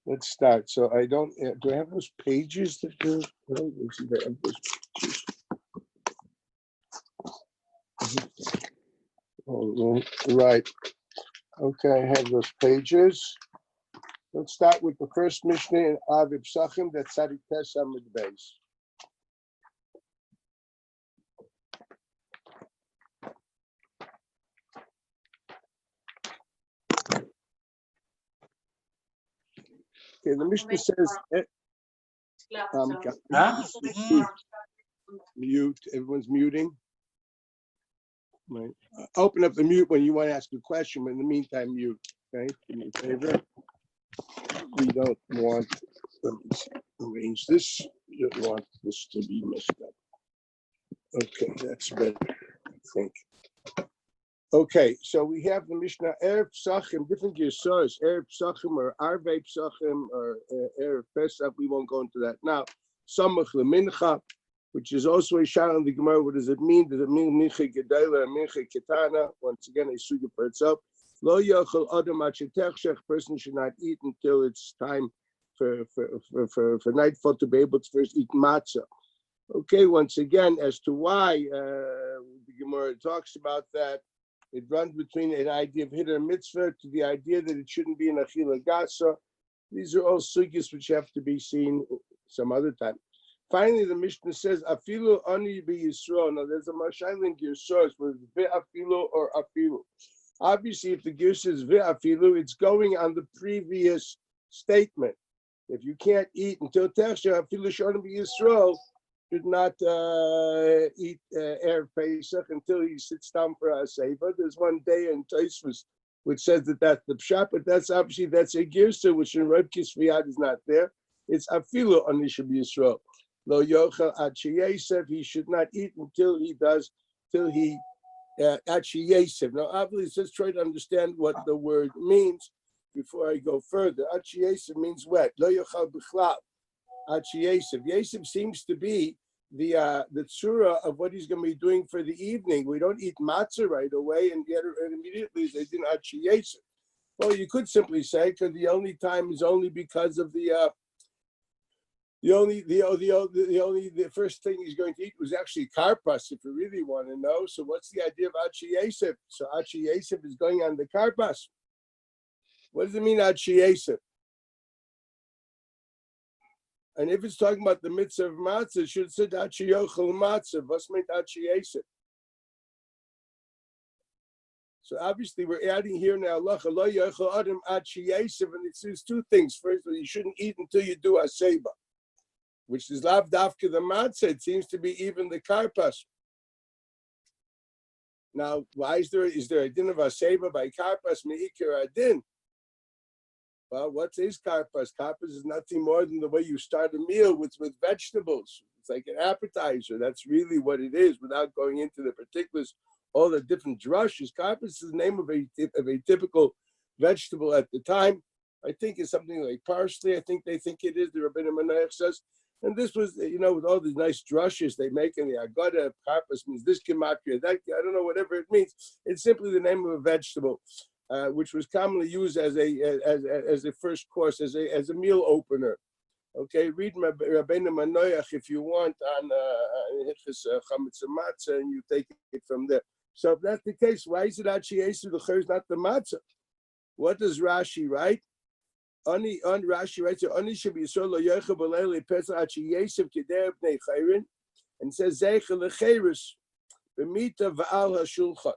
Let's start. So I don't. Do I have those pages that go? No, let's see if I have those pages. Oh, right. Okay, I have those pages. Let's start with the first Mishnah in Aviv Psachim, that's Tzadik Tes Amud Beis. Okay, the Mishnah says, mute, everyone's muting. Right. Open up the mute when you want to ask a question, but in the meantime, mute. Okay, do me a favor. We don't want, let me arrange this. We don't want this to be messed up. Okay, that's better, I think. Okay, so we have the Mishnah Erev Psachim, different Yesodis, Erev Psachim or Arvei Psachim or Erev Pesach. We won't go into that now. Samach lemincha, which is also a shot on the Gemara. What does it mean? Does it mean mincha gedayla and mincha ketana? Once again, a sugya for itself. Lo yachol adam achetechshech. Person should not eat until it's time for nightfall to be able to first eat matzah. Okay, once again, as to why the Gemara talks about that, it runs between an idea of hitter mitzvah to the idea that it shouldn't be an achila gasa. These are all sugyas which have to be seen some other time. Finally, the Mishnah says, afilu ani be Yisrael. Now, there's a mashal in Gersos with ve'afilu or afilu. Obviously, if the Ger says ve'afilu, it's going on the previous statement. If you can't eat until Tersha, afilu shani be Yisrael, should not eat Erev Pesach until he sits down for a Heseiba. There's one day in Tosfos which says that that's the pshat, but that's obviously that's a girsa which in Reb Kisviyad is not there. It's afilu ani should be Yisrael. Lo yochel ad sheyesef, he should not eat until he does, till he ad sheyesef. Now, obviously, let's try to understand what the word means before I go further. Ad sheyesef means what? Lo yochel b'chlal. Ad sheyesef. Yesef seems to be the tzura of what he's going to be doing for the evening. We don't eat matzah right away and get it immediately. They didn't ad sheyesef. Well, you could simply say because the only time is only because of the first thing he's going to eat was actually karpas, if you really want to know. So what's the idea of Achi Yesef? So Achi Yesef is going on the karpas. What does it mean, Achi Yesef? And if it's talking about the mitzvah of matzah, it should say Achi Yochel Matzah. What's meant Achi Yesef? So obviously we're adding here now halacha lo yochel adam Achi Yesef, and it says two things. First, you shouldn't eat until you do Heseiba, which is lav dafka the matzah. It seems to be even the karpas. Now, why is there a din of Heseiba by karpas meikir adin? Well, what is karpas? Karpas is nothing more than the way you start a meal with vegetables. It's like an appetizer. That's really what it is, without going into the particulars, all the different drushes. Karpas is the name of a typical vegetable at the time. I think it's something like parsley. I think they think it is. The Rabbeinu Manoach says. And this was, with all these nice drushes they make in the Agada, karpas means this gematria, that, I don't know, whatever it means. It's simply the name of a vegetable, which was commonly used as a first course, as a meal opener. Okay, read Rabbeinu Manoach if you want on Hilchos Chametz Matzah, and you take it from there. So if that's the case, why is it Achi Yesef the Chayr is not the matzah? What does Rashi write? Rashi writes, "Oni should be so lo yochel b'leil pesach Achi Yesef k'derech bnei chayrin," and says zeichel lecheirus b'mita v'al hashulchan.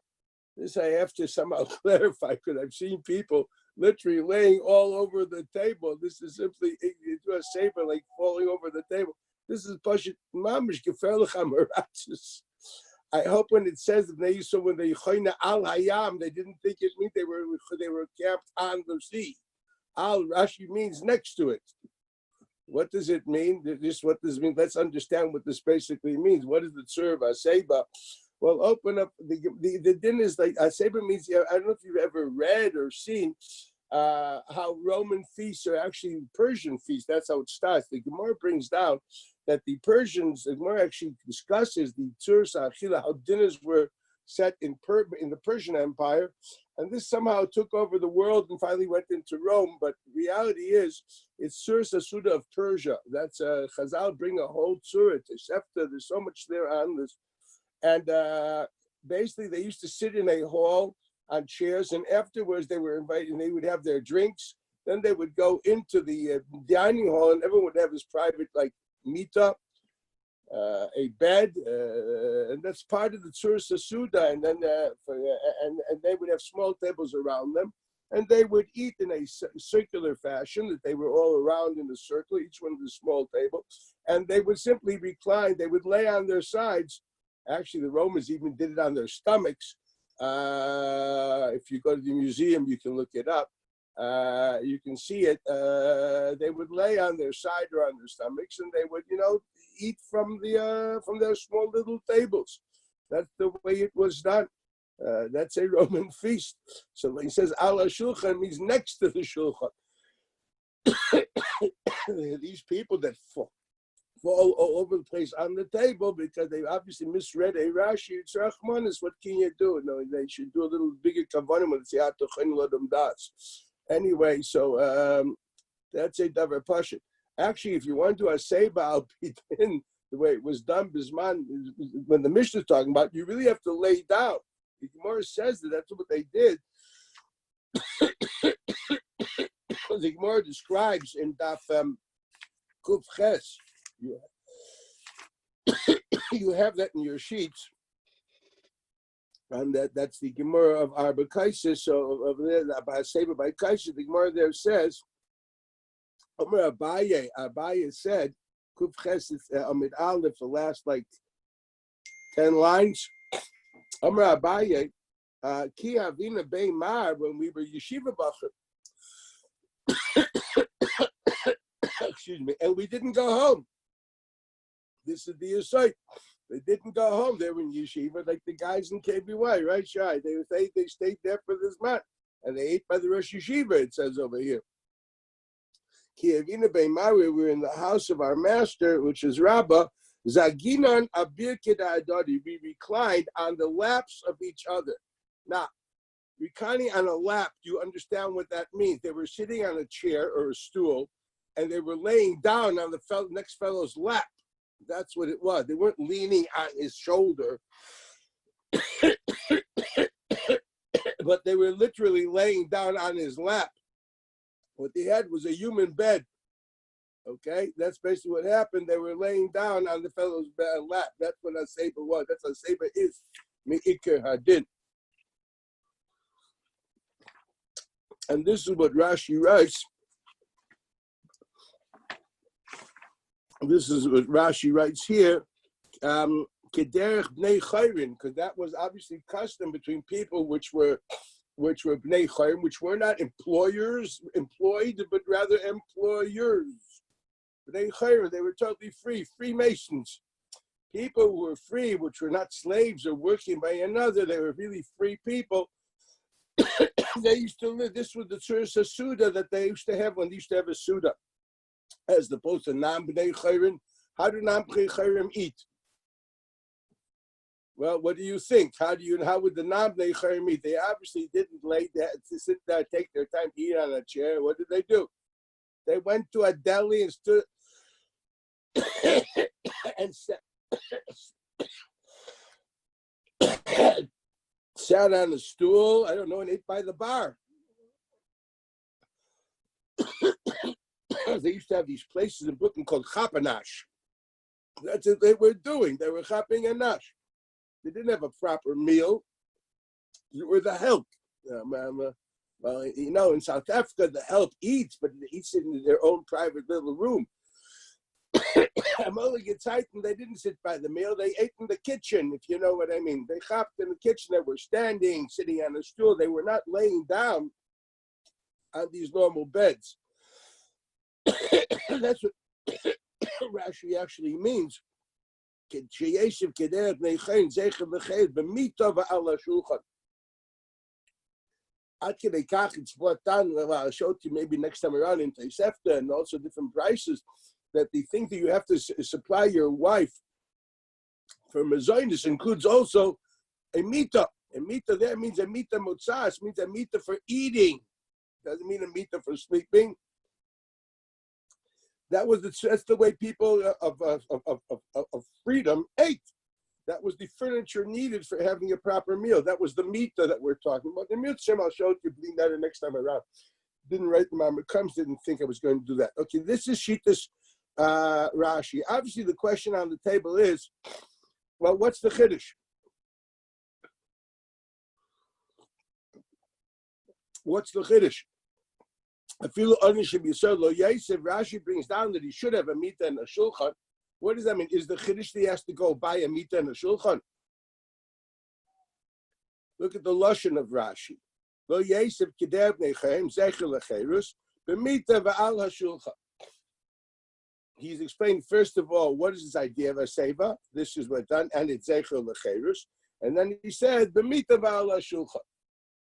This I have to somehow clarify because I've seen people literally laying all over the table. This is simply you do a saber like falling over the table. This is pashut mamish gefährlich amaratzis. I hope when it says that they used to when they choyna al hayam, they didn't think it meant they were camped on the sea. Al Rashi means next to it. What does it mean? What does it mean? Let's understand what this basically means. What is the tzur of Heseiba? Well, open up the din is like Heseiba means. I don't know if you've ever read or seen how Roman feasts are actually Persian feasts. That's how it starts. The Gemara brings down that the Gemara actually discusses the tzur sa'achila, how dinners were set in the Persian Empire, And this somehow took over the world and finally went into Rome. But reality is, it's Surah Suda of Persia. That's Chazal bring a whole surah to Sefta. There's so much there on this. And basically, they used to sit in a hall on chairs, and afterwards they were invited, and they would have their drinks. Then they would go into the dining hall, and everyone would have his private, like, mita, a bed, and that's part of the Tzur Sasuda. And then and they would have small tables around them, and they would eat in a circular fashion, that they were all around in a circle, each one with a small table, and they would simply recline. They would lay on their sides. Actually, the Romans even did it on their stomachs. If you go to the museum, you can look it up. You can see it. They would lay on their side or on their stomachs, and they would, eat from their small little tables. That's the way it was done. That's a Roman feast. So when he says ala shulchan, means next to the shulchan. These people that fall all over the place on the table because they obviously misread a Rashi. It's Rachmanis. What can you do? No, they should do a little bigger kavanim with the das. Anyway, so that's a davar pashut. Actually, if you want to do a Heseiba al Pidin, the way it was done, Bisman, when the Mishnah is talking about, you really have to lay down. The Gemara says that that's what they did. The Gemara describes in Daf Kuf Ches. You have that in your sheets, and that's the Gemara of Arba Kaisa. So of there, Heseiba by Kaisa, the Gemara there says, Omer Abaye said, Kuf Ches Amid Aleph, the last like 10 lines. Omer Abaye, Ki Havina Bei Mar, when we were yeshiva bacher. Excuse me, and we didn't go home. This is the aside. They didn't go home. They were in yeshiva, like the guys in KBY, right, Shai? They stayed there for this month, and they ate by the Rosh Yeshiva. It says over here. We were in the house of our master, which is Rabbah. Zaginan abir keda'adadi. We reclined on the laps of each other. Now, reclining on a lap, do you understand what that means? They were sitting on a chair or a stool, and they were laying down on the next fellow's lap. That's what it was. They weren't leaning on his shoulder, but they were literally laying down on his lap. What they had was a human bed. Okay, that's basically what happened. They were laying down on the fellow's lap. That's what Heseiba was. That's what Heseiba is. Me'ikar hadin. And this is what Rashi writes. This is what Rashi writes here. Kederech bnei chayrin, because that was obviously custom between people which were bnei chayrim, which were not employed, but rather employers. Bnei chayrim, they were totally free, Freemasons. People who were free, which were not slaves or working by another, they were really free people. They used to live. This was the Tzur Suda that they used to have when they used to have a Suda, as opposed to Nam B'nei Chayrim. How do Nam B'nei Chayrim eat? Well, what do you think? How would the Nam B'nei Chayrim eat? They obviously didn't sit there, take their time to eat on a chair. What did they do? They went to a deli and stood and sat on a stool, I don't know, and ate by the bar. They used to have these places in Brooklyn called Chapanash. That's what they were doing. They were chapping a nash. They didn't have a proper meal. You were the help. Well, in South Africa, the help eats, but they eat in their own private little room. They didn't sit by the meal. They ate in the kitchen, if you know what I mean. They chapped in the kitchen. They were standing, sitting on a stool. They were not laying down on these normal beds. That's what Rashi actually means. I will show it to you maybe next time around in Tosefta and also different prices, that the thing that you have to supply your wife for Mazonis includes also a mita. And mita there means a mita motzas, means a mita for eating. Doesn't mean a mita for sleeping. That's the way people of freedom ate. That was the furniture needed for having a proper meal. That was the mita that we're talking about. The mitzvah, I'll show you, bring that next time around. Didn't write the Ma'amar Comes, didn't think I was going to do that. Okay, this is Shitas Rashi. Obviously, the question on the table is, well, what's the Chiddush? What's the Chiddush? Rashi brings down that he should have a mita and a shulchan. What does that mean? Is the Chiddush that he has to go buy a mita and a shulchan? Look at the lashon of Rashi. Lo yasef kedei bnei chaim zecher lecherus b'mita v'al hashulchan. He's explained first of all what is this idea of Heseiba. This is what's done, and it's zecher lecherus. And then he said b'mita v'al hashulchan.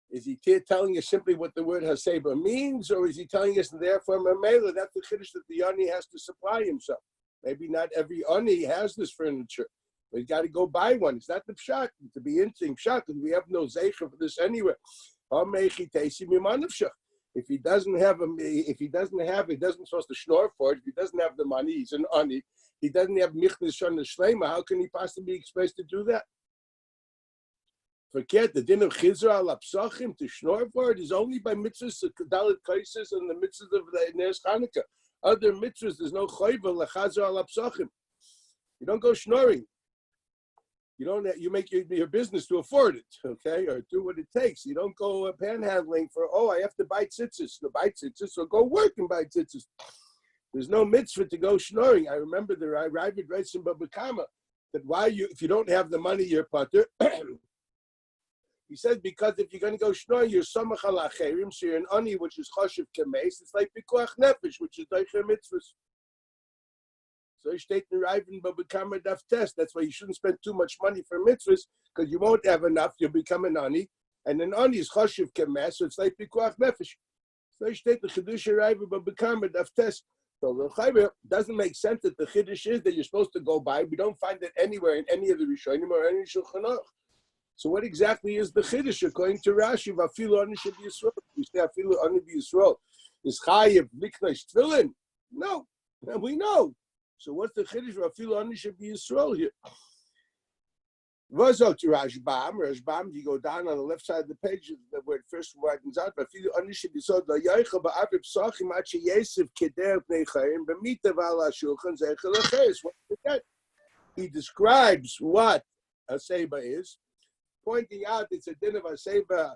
Is he telling us simply what the word Heseiba means, or is he telling us therefore Mamela, that's the Chiddush that the Ani has to supply himself? Maybe not every Ani has this furniture. But he's got to go buy one. It's not the pshat. To be interesting pshat, because we have no zeicha for this anywhere. If he doesn't have he doesn't supposed to snore for it. If he doesn't have the money, he's an Ani. He doesn't have michnas shana shleima. How can he possibly be supposed to do that? Forget the din of chizra al apsachim to snore for it is only by mitzvahs of dalit kaises and the mitzvahs of the Nes Chanukah. Other mitzvahs, there's no chayva lechazra al apsachim. You don't go snoring. You make your business to afford it, okay, or do what it takes. You don't go panhandling for, I have to buy tzitzis. To buy tzitzis, so go work and buy tzitzis. There's no mitzvah to go snoring. I remember the Ravid writes in Baba Kama that if you don't have the money, you're patur. He says, because if you're going to go snoring, you're samach al acherim, so you're an ani, which is chashiv kemes. It's like pikuach nefesh, which is daicher mitzvahs. So you state in Ravid Baba Kama daf test. That's why you shouldn't spend too much money for mitzvahs, because you won't have enough. You'll become an ani, and an ani is chashiv kemes, so it's like pikuach nefesh. So you state the chiddush Ravid Baba Kama daf test. So the Heseiba doesn't make sense that the chiddush is that you're supposed to go buy. We don't find it anywhere in any of the Rishonim or any Shulchan Aruch. So what exactly is the chiddush according to Rashi? Vafilu ani shel Yisrael. We say afilu ani b'Yisrael. Is chayiv liknais tefillin? No, we know. So what's the chiddush? Vafilu ani shel Yisrael here. Vazot Rashbam. If you go down on the left side of the page, where it first widens out. Vafilu ani shel Yisrael. La yaicha ba'aviv psachim at sheyesef kedei bnei chayim b'mita v'al hashulchan zeichel acheres. What did you get? He describes what Heseiba is, pointing out it's a din of Heseiba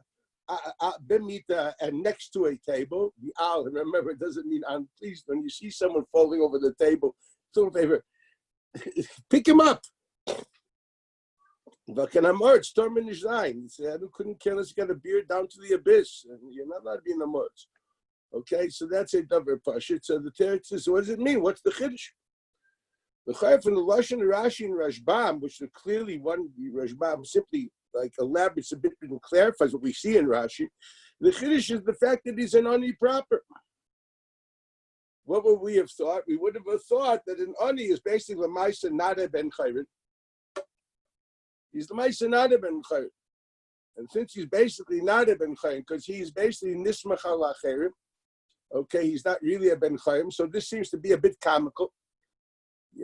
b'mita and next to a table. The al, remember, it doesn't mean on. Please, when you see someone falling over the table, do me a favor, pick him up. It's Tormin Nishzain. He said, "Who couldn't care less? Get a beard down to the abyss, and you're not allowed to be in the murds." Okay, so that's a davar pashut. So the text says, what does it mean? What's the chiddush? The chayv from the lashon Rashi and Rashbam, which are clearly one Rashbam simply like elaborates a bit and clarifies what we see in Rashi. The chiddush is the fact that he's an ani proper. What would we have thought? We would have thought that an ani is basically the ma'aser nada ben chayrin. He's the ma'aser nada ben chayrin, and since he's basically nada ben chayrin, because he's basically nismach al acherim, okay, he's not really a ben chayrim. So this seems to be a bit comical.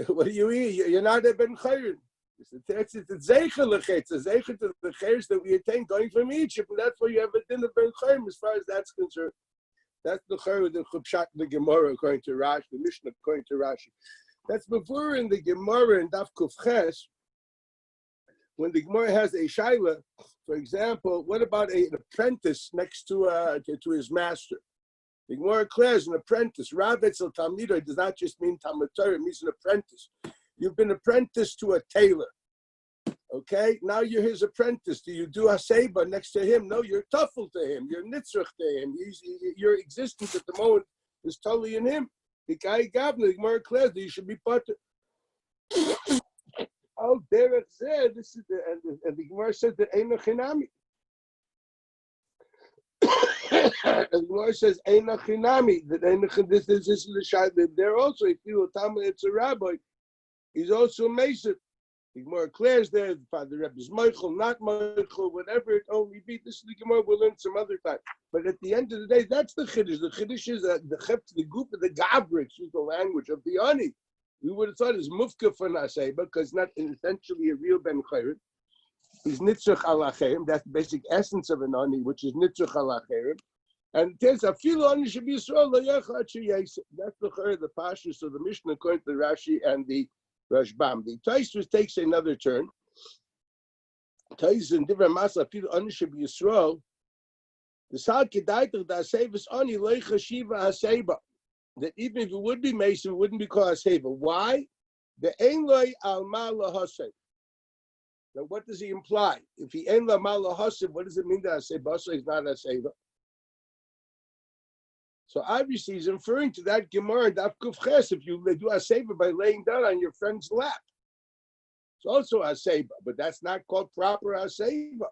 What do you eat? You're not a ben chayrin. It's a zeicher lechet. It's a zeicher to the chayrs that we attain going from Egypt, and that's why you have a din of ben chayrim as far as that's concerned. That's the chayr with the chupshat in the Gemara according to Rashi, the Mishnah according to Rashi. That's before in the Gemara in Daf Kuf Ches, when the Gemara has a shaila, for example, what about an apprentice next to his master? The Gemara declares an apprentice. Rav Etzel Talmido does not just mean Talmud Torah, it means an apprentice. You've been apprenticed to a tailor. Okay, now you're his apprentice. Do you do Heseiba next to him? No, you're tuffle to him. You're nitzrach to him. Your existence at the moment is totally in him. The guy Gavna, the Gemara declares that you should be part of. Oh, Derek said this is and the Gemara said that Eina Chinami. And the Gemara says Eina Chinami. That this is the shayla. There also, if you tell me it's a rabbi, he's also a mason. The Gemara declares there, Father Rebbe is Michael, not Michael, whatever it only be. This is the Gemara we'll learn some other time. But at the end of the day, that's the Chiddush. The Chiddush is the group of the Gabrik, is the language of the Ani. We would have thought it's Mufka for Heseiba, because not essentially a real Ben Chayrim. He's Nitzach Alacherim. That's the basic essence of an Ani, which is Nitzach Alacherim. And there's a feel Ani should be Yisrael. That's the Pashas of the Mishnah according to Rashi and the Rashbam. The Tosfos takes another turn. Tosfos in different Masa feel Ani should be Yisrael. The Sal Kedaitach da Heseiba Ani Leicha Shiva Heseiba. That even if it would be Mason, it wouldn't be called Heseiba. Why? The Ein Loi Alma Lahasei. Now, what does he imply? If he Ein Lama Lahasei, what does it mean that Heseiba is not Heseiba? So obviously, he's referring to that Gemara in Daf Kuf Ches. If you do Heseiba by laying down on your friend's lap, it's also Heseiba, but that's not called proper Heseiba.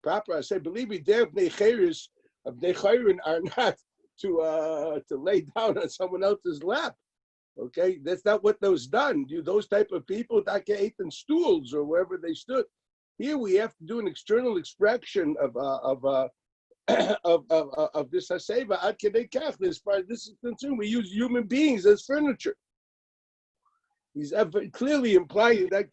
Proper Heseiba, believe me, there of Nechayrin are not to lay down on someone else's lap. Okay, that's not what those done. Those type of people that ate in stools or wherever they stood. Here we have to do an external expression of this Heseiba. Ad kedei kach, as far as this is concerned, we use human beings as furniture. He's clearly implying that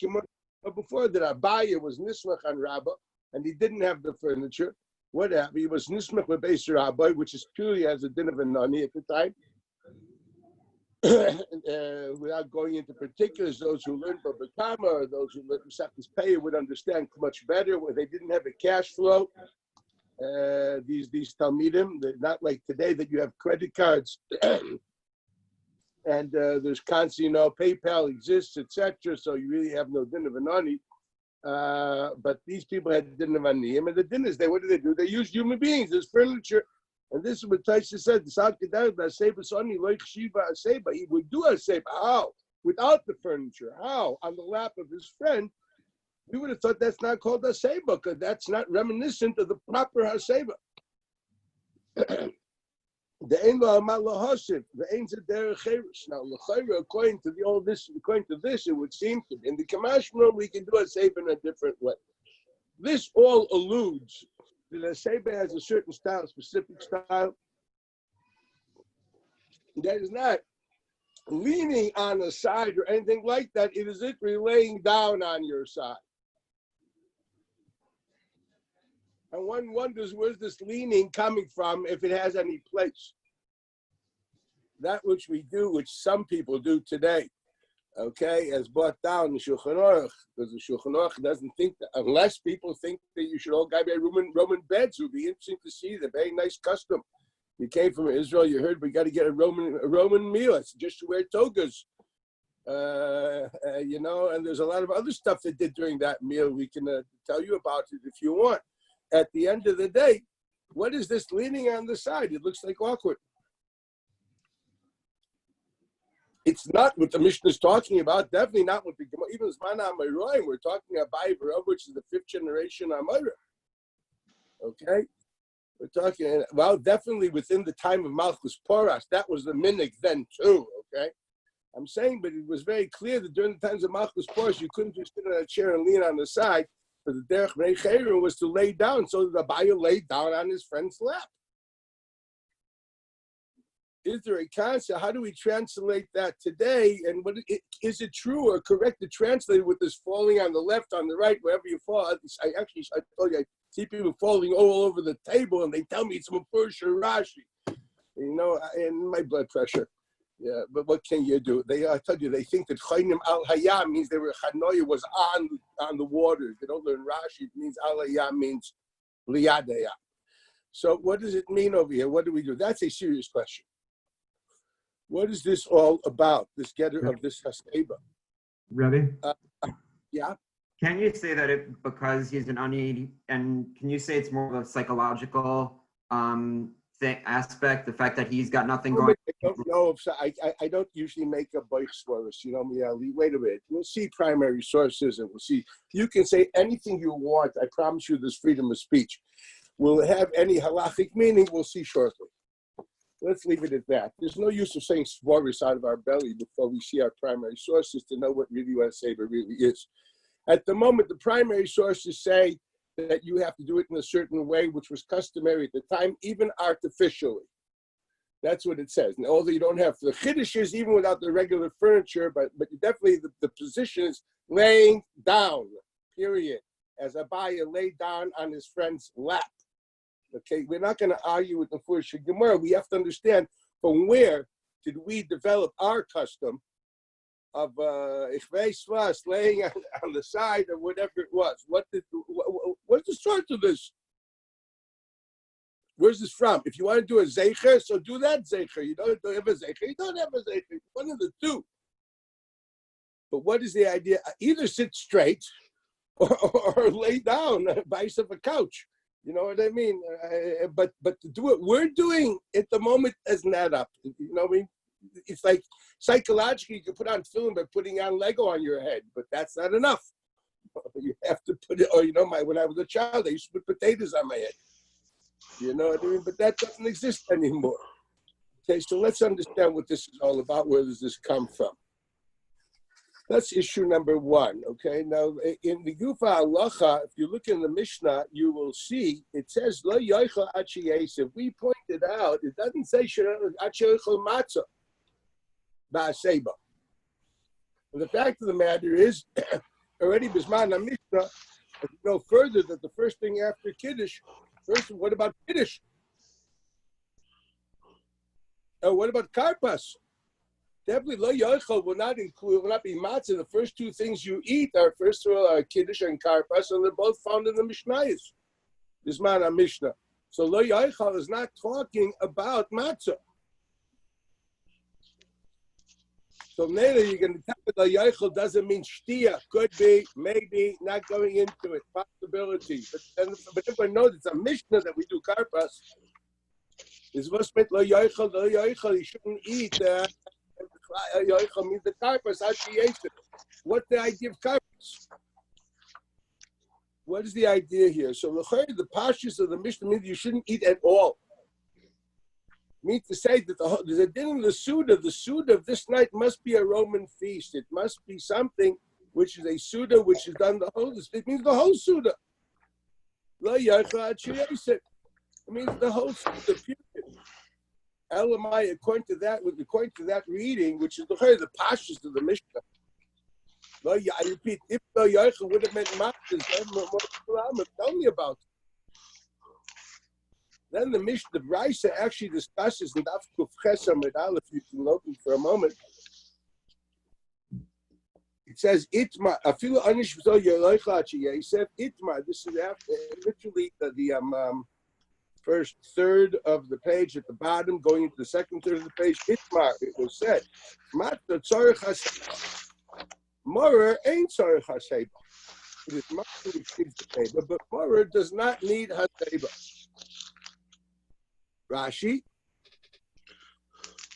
before that Abaya was nismach on Rabbah and he didn't have the furniture. What happened? He was nismach with Beis Rabbi, which is purely as a din of a nani at the time. Without going into particulars, those who learned Baba Kama or those who learned Masechtas Peah would understand much better. Where they didn't have a cash flow, these Talmidim, they're not like today that you have credit cards and there's constantly, PayPal exists, etc. So you really have no din of a nani. But these people had din of aniyim, and the din is what do? They use human beings as furniture. And this is what Taisha said. He would do Heseiba. How? Without the furniture. How? On the lap of his friend. We would have thought that's not called Heseiba, because that's not reminiscent of the proper Heseiba. The Ein Lo Amal Lahasiv, the Ein Zederech Cheres. Now, according to this, it would seem to be in the Kamashma we can do Heseiba in a different way. This all alludes. The Heseiba has a certain style, a specific style, that is not leaning on a side or anything like that. It is literally laying down on your side. And one wonders, where's this leaning coming from if it has any place? That which we do, which some people do today, okay, as brought down in Shulchan Aruch, because the Shulchan Aruch doesn't think that, unless people think that you should all go by Roman beds. It would be interesting to see the very nice custom. You came from Israel, you heard we got to get a Roman meal. It's just to wear togas, and there's a lot of other stuff they did during that meal. We can tell you about it if you want. At the end of the day, what is this leaning on the side? It looks like awkward. It's not what the Mishnah is talking about. Definitely not what the Gemara. Even Zman HaMoraim, we're talking about Baivra, which is the 5th generation Amora. Okay, we're talking definitely within the time of Malchus Porras. That was the minhag then too. Okay, I'm saying, but it was very clear that during the times of Malchus Porras, you couldn't just sit on a chair and lean on the side. But the derech Reicherim was to lay down, so the Abaya laid down on his friend's lap. Is there a concept? How do we translate that today? And is it true or correct to translate with this falling on the left, on the right, wherever you fall? I told you, I see people falling all over the table, and they tell me it's Mufurish or Rashi. And my blood pressure. Yeah, but what can you do? I told you, they think that Chaynim al Hayam means Chanoya was on the waters. They don't learn Rashi. It means al Hayam means Liyadaya. So what does it mean over here? What do we do? That's a serious question. What is this all about, this getter of this Heseiba? Rebbe? Yeah? Can you say that because he's an Ani, and can you say it's more of a psychological aspect, the fact that he's got nothing going on? I don't usually make a boich source, wait a minute. We'll see primary sources, and we'll see. You can say anything you want. I promise you there's freedom of speech. Will it have any halachic meaning? We'll see shortly. Let's leave it at that. There's no use of saying svaris out of our belly before we see our primary sources to know what really Heseiba really is. At the moment, the primary sources say that you have to do it in a certain way, which was customary at the time, even artificially. That's what it says. And although you don't have the chiddushes, even without the regular furniture, but definitely the position is laying down, period. As Abaya laid down on his friend's lap. Okay, we're not going to argue with the Fush Gemara. We have to understand from where did we develop our custom of Ichvei Svas laying on the side or whatever it was. What's the source of this? Where's this from? If you want to do a zeicher, so do that zeicher. You don't have a zeicher. You don't have a zeicher. One of the two. But what is the idea? Either sit straight or lay down by yourself a couch. You know what I mean? But to do what we're doing at the moment doesn't add up. You know what I mean? It's like psychologically you can put on film by putting on Lego on your head, but that's not enough. You have to put it, or when I was a child, I used to put potatoes on my head. You know what I mean? But that doesn't exist anymore. Okay, so let's understand what this is all about. Where does this come from? That's issue number one. Okay, now in the Gufa Halacha, if you look in the Mishnah, you will see it says Lo Yoichel Achi Yosef. We pointed out it doesn't say Achi Yoichel Matzah Heseiba. The fact of the matter is, already Bisman Mishnah, if you go further, that the first thing after Kiddush. First, what about Kiddush? What about Karpas? Definitely, Lo Yochel will not be matzah. The first two things you eat are, first of all, Kiddush and Karpas, and they're both found in the Mishnayos. This man, a Mishnah. So Lo Yochel is not talking about matzah. So later you're going to tell me Lo Yochel doesn't mean shtia. Could be, maybe, not going into it. Possibility. But everyone knows it's a Mishnah that we do Karpas. It's what's meant Lo Yochel. Lo Yochel, you shouldn't eat. Yochel means the Karpas. What's the idea of Karpas? What is the idea here? So the pashtus of the Mishnah means you shouldn't eat at all. Means to say that there's a din in the Suda. The Suda of this night must be a Roman feast. It must be something which is a Suda which is done the whole. It means the whole Suda. It means the whole Suda, period. Elamai, according to that reading, which is the pashtus of the Mishnah. I repeat, if the Yochel would have meant Matzah, tell me about it. Then the Mishnah, the Brisa actually discusses in Daf Kuf Ches Amud Aleph, if you can open for a moment. It says, Itma, Afilu Anish V'zo Yochel Achi Yosef, Itma, this is after, literally the first third of the page at the bottom, going into the second third of the page, Itma, it was said, Matzah Tzorech Haseiba, Morer ain't Tzorech Haseiba. It is Matzah which needs Haseiba, but Morer does not need Haseiba. Rashi,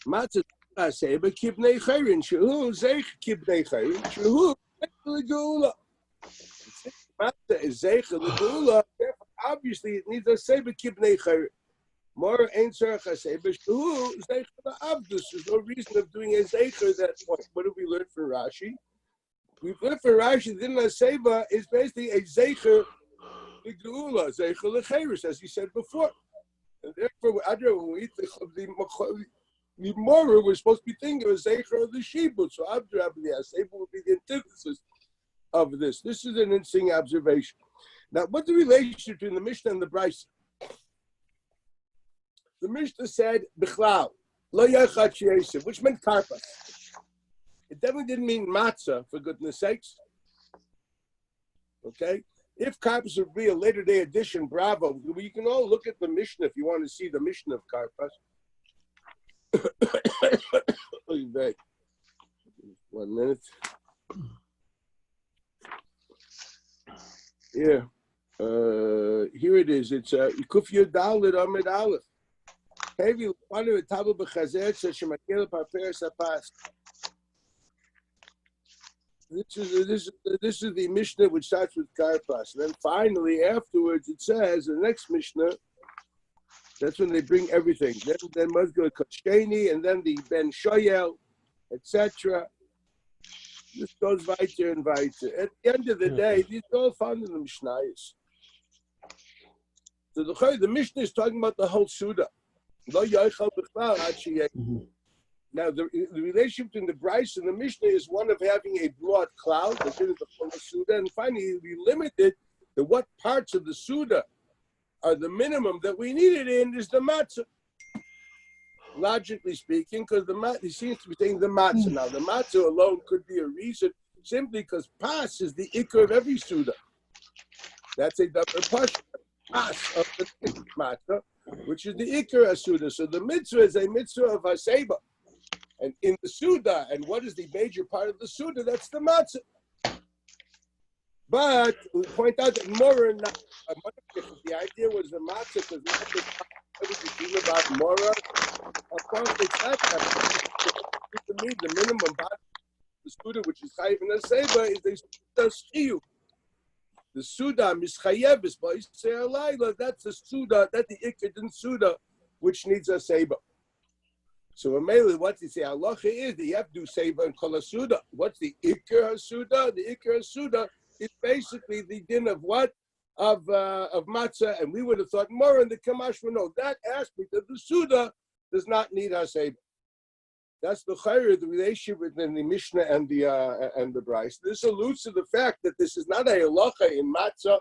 Matzah Haseiba kibnei chayrin shehu zeich kibnei chayrin shehu legeula. Matzah is zeich legeula. Obviously, it needs a Haseiba kibnei chayrin. More ain't tzarech Haseiba shehu zeich le'avdus. There's no reason of doing a zeicher at that point. What have we learned from Rashi? We've learned from Rashi that Haseiba is basically a zeicher legeula, zeicher lecheirus, as he said before. And therefore, when we eat the Morah, we're supposed to be thinking of a Zeicher of the Shibut. So the Haseiba would be the antithesis of this. This is an interesting observation. Now, what's the relationship between the Mishnah and the Brisa? The Mishnah said, Bichlal, Lo Yochel Achi Yosef, which meant Karpas. It definitely didn't mean matzah, for goodness sakes. Okay? If Karpas would be a later day edition, bravo. You can all look at the Mishnah if you want to see the Mishnah of Karpas. 1 minute. Yeah. Here it is. It's Kufya Dalit Amid Aleph. Heavy Lefanu et Tabu B'Chazer Shemakel Parper Sapas. This is the Mishnah which starts with Karpas. And then finally, afterwards, it says, the next Mishnah, that's when they bring everything. Then must go Kosheni, and then the Ben Shoyel, etc. This goes weiter and weiter. At the end of the day, these are all found in the Mishnayos. So the Mishnah is talking about the whole Suda. Now, the relationship between the Bryce and the Mishnah is one of having a broad cloud, the Suda, and finally we limited to what parts of the Suda are the minimum that we need it in is the matzah. Logically speaking, because he seems to be saying the matzah. Now, the matzah alone could be a reason simply because pas is the ikar of every Suda. That's a double pas of the matzah, which is the ikar of Suda. So the mitzvah is a mitzvah of Heseiba. And in the Suda, and what is the major part of the Suda? That's the matzah. But we point out that Mora, the idea was the matzah, because everything about Mora, of course, it's not that. To me, the minimum part of the Suda, which is Chayiv and Heseiba, is the Suda Shchiyu. The Suda, Mischayevis, but that's the Suda, that's the Ikad Suda, which needs a Heseiba. So mainly what they say halacha is that you have to do Seiba and Kol HaSuda. What's the Iker HaSuda? The Iker HaSuda is basically the din of what? Of matzah, and we would have thought more in the Kamash would know that aspect of the Suda does not need Heseiba. That's the chayr, the relationship between the Mishnah and the Bryce. This alludes to the fact that this is not a halacha in matzah,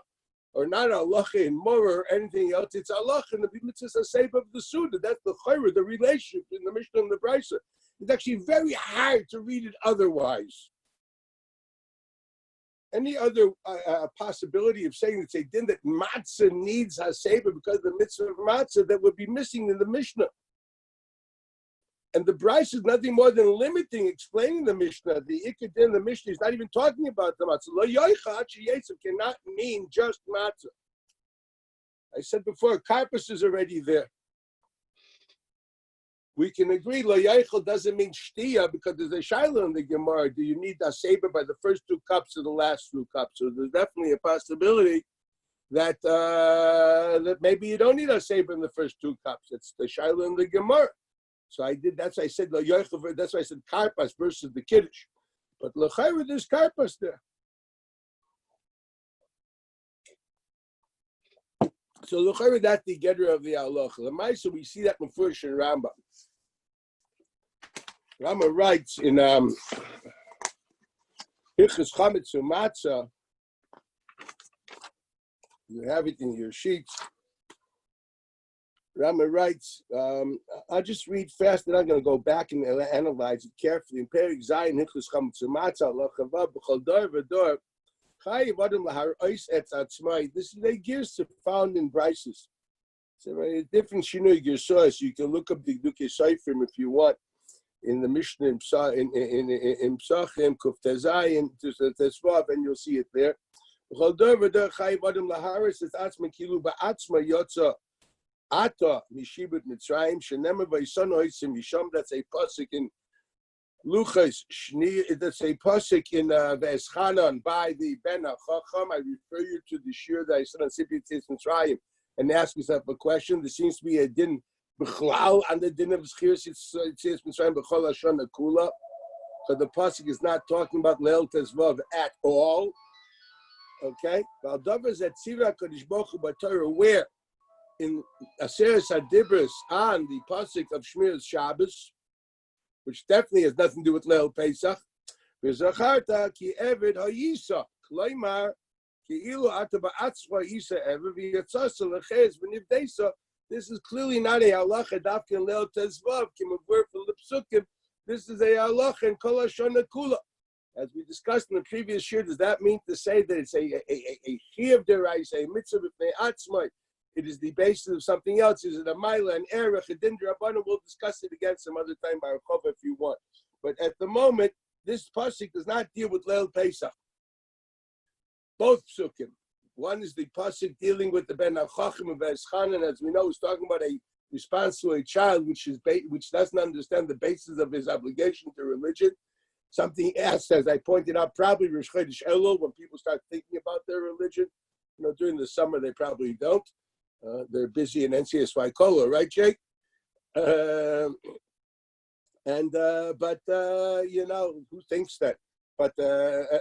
or not a halacha in Morah or anything else. It's a halacha in the mitzvah Heseiba of the Suda. That's the chayr, the relationship in the Mishnah and the Bryce. It's actually very hard to read it otherwise. Any other possibility of saying it's a din that matzah needs Heseiba because of the mitzvah of matzah that would be missing in the Mishnah. And the Bryce is nothing more than limiting, explaining the Mishnah. The Ikad in the Mishnah is not even talking about the matzah. Lo yoicha yetzav cannot mean just matzah. I said before, karpus is already there. We can agree, lo yoicha doesn't mean shtiya because there's a shaila in the Gemara. Do you need Heseiba by the first 2 cups or the last 2 cups? So there's definitely a possibility that that maybe you don't need Heseiba in the first 2 cups. It's the shaila in the Gemara. So I did. That's why I said lo yoicha. That's why I said karpas versus the kiddush. But l'chayra there's karpas there. So l'chayra that's the getter of the halacha. L'maisa we see that in Mefurish and Rambam. Rambam writes in Hilchos Chametz U'Matzah. You have it in your sheets. Rama writes, I'll just read fast, and I'm going to go back and analyze it carefully. In Perik Zayin, Hilchos Chametz U'Matzah, L'chavav b'chol dor v'dor, chayiv adam lahar ois etz atzmai. This is a girsa found in Bryces. It's a different shinui girsa, so you can look up the Dukei Seifrim if you want. In the Mishnah, in Psachim, Kuf Tezayin, Tesvav, and you'll see it there. B'chol dor v'dor, chayiv adam lahar ois etz atzmai, kilu ba'atzma yotza. Ata mishibut Mitzrayim shenemar v'yisonu oisim yisham. That's a pasuk in Luchas Shni. That's a pasuk in Ve'eschanan by the Ben HaChacham. I refer you to the shir that I said on Sipit Mitzrayim and ask yourself a question. There seems to be a din b'chlal and the din of Zchiras Mitzrayim b'chol Hashana Kula. So the pasuk is not talking about Leil Tezvav at all. Okay, V'aldavar zet tzira Kadosh Baruch Hu b'Torah where in Aseres HaDibros on the pasuk of Shmiras Shabbos, which definitely has nothing to do with Leil Pesach. V'zacharta ki eved ha'yisa, kloimar ki ilu ata ba'atzva yisa eved v'yatzasa l'chez v'nivdeisa. This is clearly not a halacha dafka in Leil Tezvav kim avur for the psukim. This is a halacha in Kol Hashana Kula. As we discussed in the previous year, does that mean to say that it's a chiyuv deraisa, a mitzvah b'fnei atzmai? It is the basis of something else. Is it a Maila, an Erech, a Din D'Rabbanan? We'll discuss it again some other time by Rechova if you want. But at the moment, this pasuk does not deal with Leil Pesach. Both psukim. One is the pasuk dealing with the Ben HaChachim of Eschanan, as we know, is talking about a response to a child which doesn't understand the basis of his obligation to religion. Something else, as I pointed out, probably Rosh Chodesh Elul, when people start thinking about their religion. During the summer they probably don't. They're busy in NCSY Cola, right, Jake? But who thinks that? But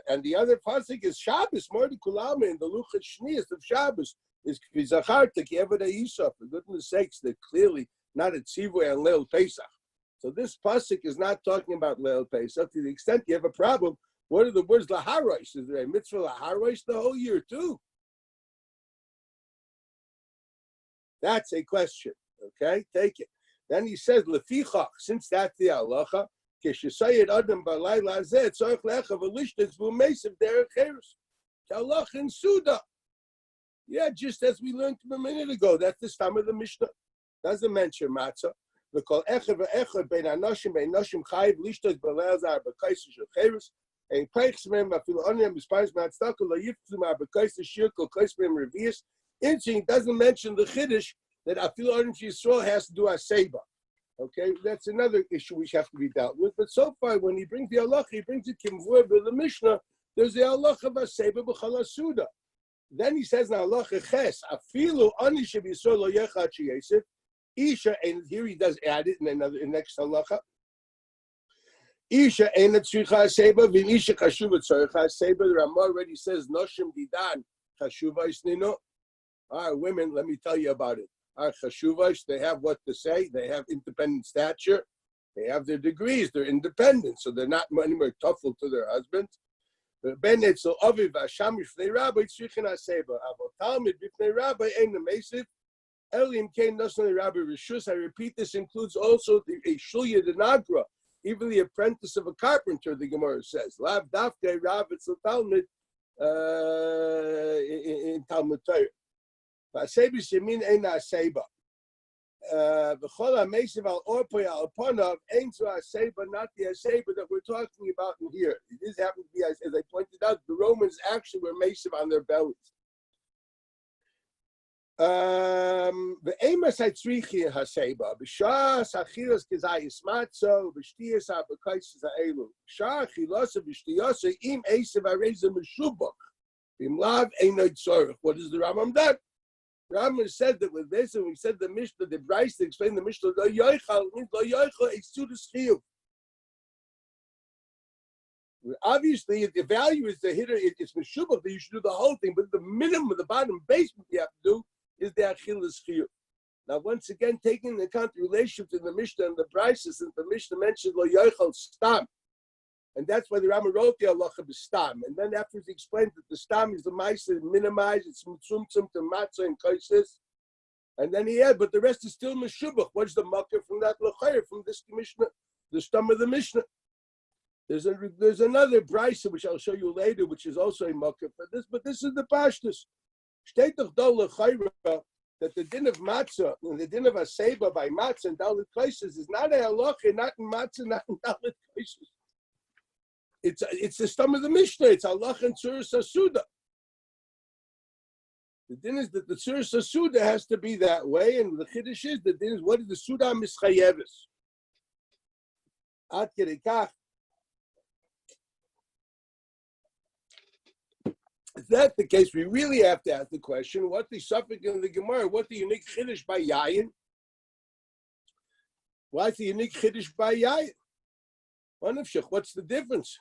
and the other pasuk is Shabbos, more the kulama in the Luchas Shnias of Shabbos is Kvizacharta Kievada Yisuf. For goodness sakes, they're clearly not at Tzivui and Leil Pesach. So this pasuk is not talking about Leil Pesach. To the extent you have a problem, what are the words laharois? Is there a mitzvah laharois the whole year too? That's a question. Okay, take it. Then he says lefichach, since that's the halacha. Adam balayla zeh tzorich lecha v'lishtes v'umesiv derech cheres. Halacha in Suda. Yeah, just as we learned a minute ago. That's the stam of the Mishnah. Doesn't mention matzah. We call echad ve'echad bein anoshim chayiv lishtes balayla zeh b'kaisus cheres. And peichs mem afil oniam b'spayis ma'atztakel lo yiftu ma'b'kaisus shir kol kais mem revius. Interesting, doesn't mention the chiddush that afil oniam Yisrael has to do Heseiba. Okay, that's another issue which have to be dealt with. But so far, when he brings the halacha, he brings it kimvur by the Mishnah. There's the halacha of Heseiba b'chal suda. Then he says, "Now halacha ches afilu ani shebisol lo yechad sheyesef isha." And here he does add it in another next halacha. Isha ain't tzricha Heseiba v'isha chashuva tzricha Heseiba. The Ramah already says noshim didan chashuva isnino. All right, women, let me tell you about it. Our chashuvas, they have what to say. They have independent stature. They have their degrees. They're independent, so they're not anymore tuffle to their husbands. Ben etzel aviv hasham b'fnei rabbi tzrichin Heseiba. Avol talmid b'fnei rabbi ein nemesiv. Elim kein nosnei rabbi rishus. I repeat, this includes also a shulya denagra, even the apprentice of a carpenter. The Gemara says, lav dafkei rabbi etzel talmid in Talmud Torah. Heseiba shemin ein Heseiba. V'chol ha'meisiv al orpoi al ponav ein zu Heseiba, not the Heseiba that we're talking about in here. It is happened to be, as I pointed out, the Romans actually were meisiv on their bellies. Ve'emas ha'tzrichi Heseiba b'shas achilas kezayis matzo b'shtiyas ha'bekaisis ha'elu b'shas achilas b'shtiyas im eisiv ha'reza meshubach b'imlav einay tzorich. What is the Rambam done? Rambam said that with this, and we said the Mishnah, the Bryce explained the Mishnah, lo yoichal means lo yoichal is to the schiyuv. Obviously, if the value is the hitter, it's meshubach, that you should do the whole thing, but the minimum, the bottom basement you have to do is the achilas schiyuv. Now, once again, taking into account the relationship to the Mishnah and the Bryces, since the Mishnah mentioned lo yoichal stam, and that's why the Rambam wrote the halacha b'stam. And then after he explained that the stam is the ma'aser minimized, it's mitzumtzum to matzah and kaisis. And then he had, but the rest is still meshubach. What's the makkah from that l'chayr, from this Mishnah, the stam of the Mishnah? There's another brisa which I'll show you later, which is also a makkah for this, but this is the pashtus. Shtei doch do l'chayr that the din of matzah and the din of Heseiba by matzah and dalit kaisis is not a halacha, not in matzah, not in dalit kaisis. It's the stam of the Mishnah. It's Allah and Tzuras Hasuda. The din is that the Tzuras Hasuda has to be that way, and the chiddush is the din is what is the Suda Mischayeves. Ad kedei kach. If that's the case, we really have to ask the question: what the suffix in the Gemara? What the unique chiddush by Yayin? What's the unique chiddush by Yayin? What's the difference?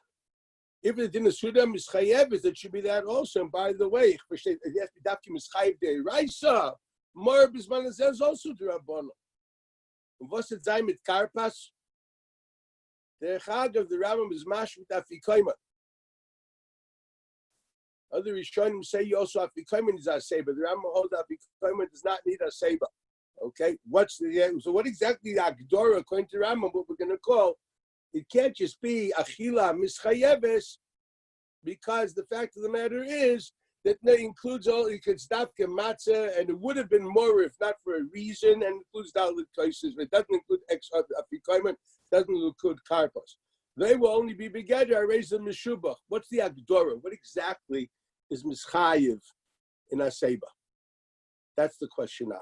If the din of Suda Mischayeves, it should be that also. And by the way, it has to be Dafki Mischayev de Raisa. More Bisman says also to Rabbanon. And what's it Zayn mit Karpas? The Chag of the Rambam is Mash with Afikoyma. Other Rishonim say you also Afikoyma is Heseiba. The Rambam holds Afikoyma does not need Heseiba. Okay, so what exactly the Agdora according to Rambam? What we're going to call? It can't just be achila mischayeves, because the fact of the matter is that it includes all. It could stop matzah, and it would have been more if not for a reason, and includes dalit kaisis. But it doesn't include afikoyman, doesn't include karpos. They will only be begeder areza meshubach. What's the agdora? What exactly is mischayev in Heseiba? That's the question now.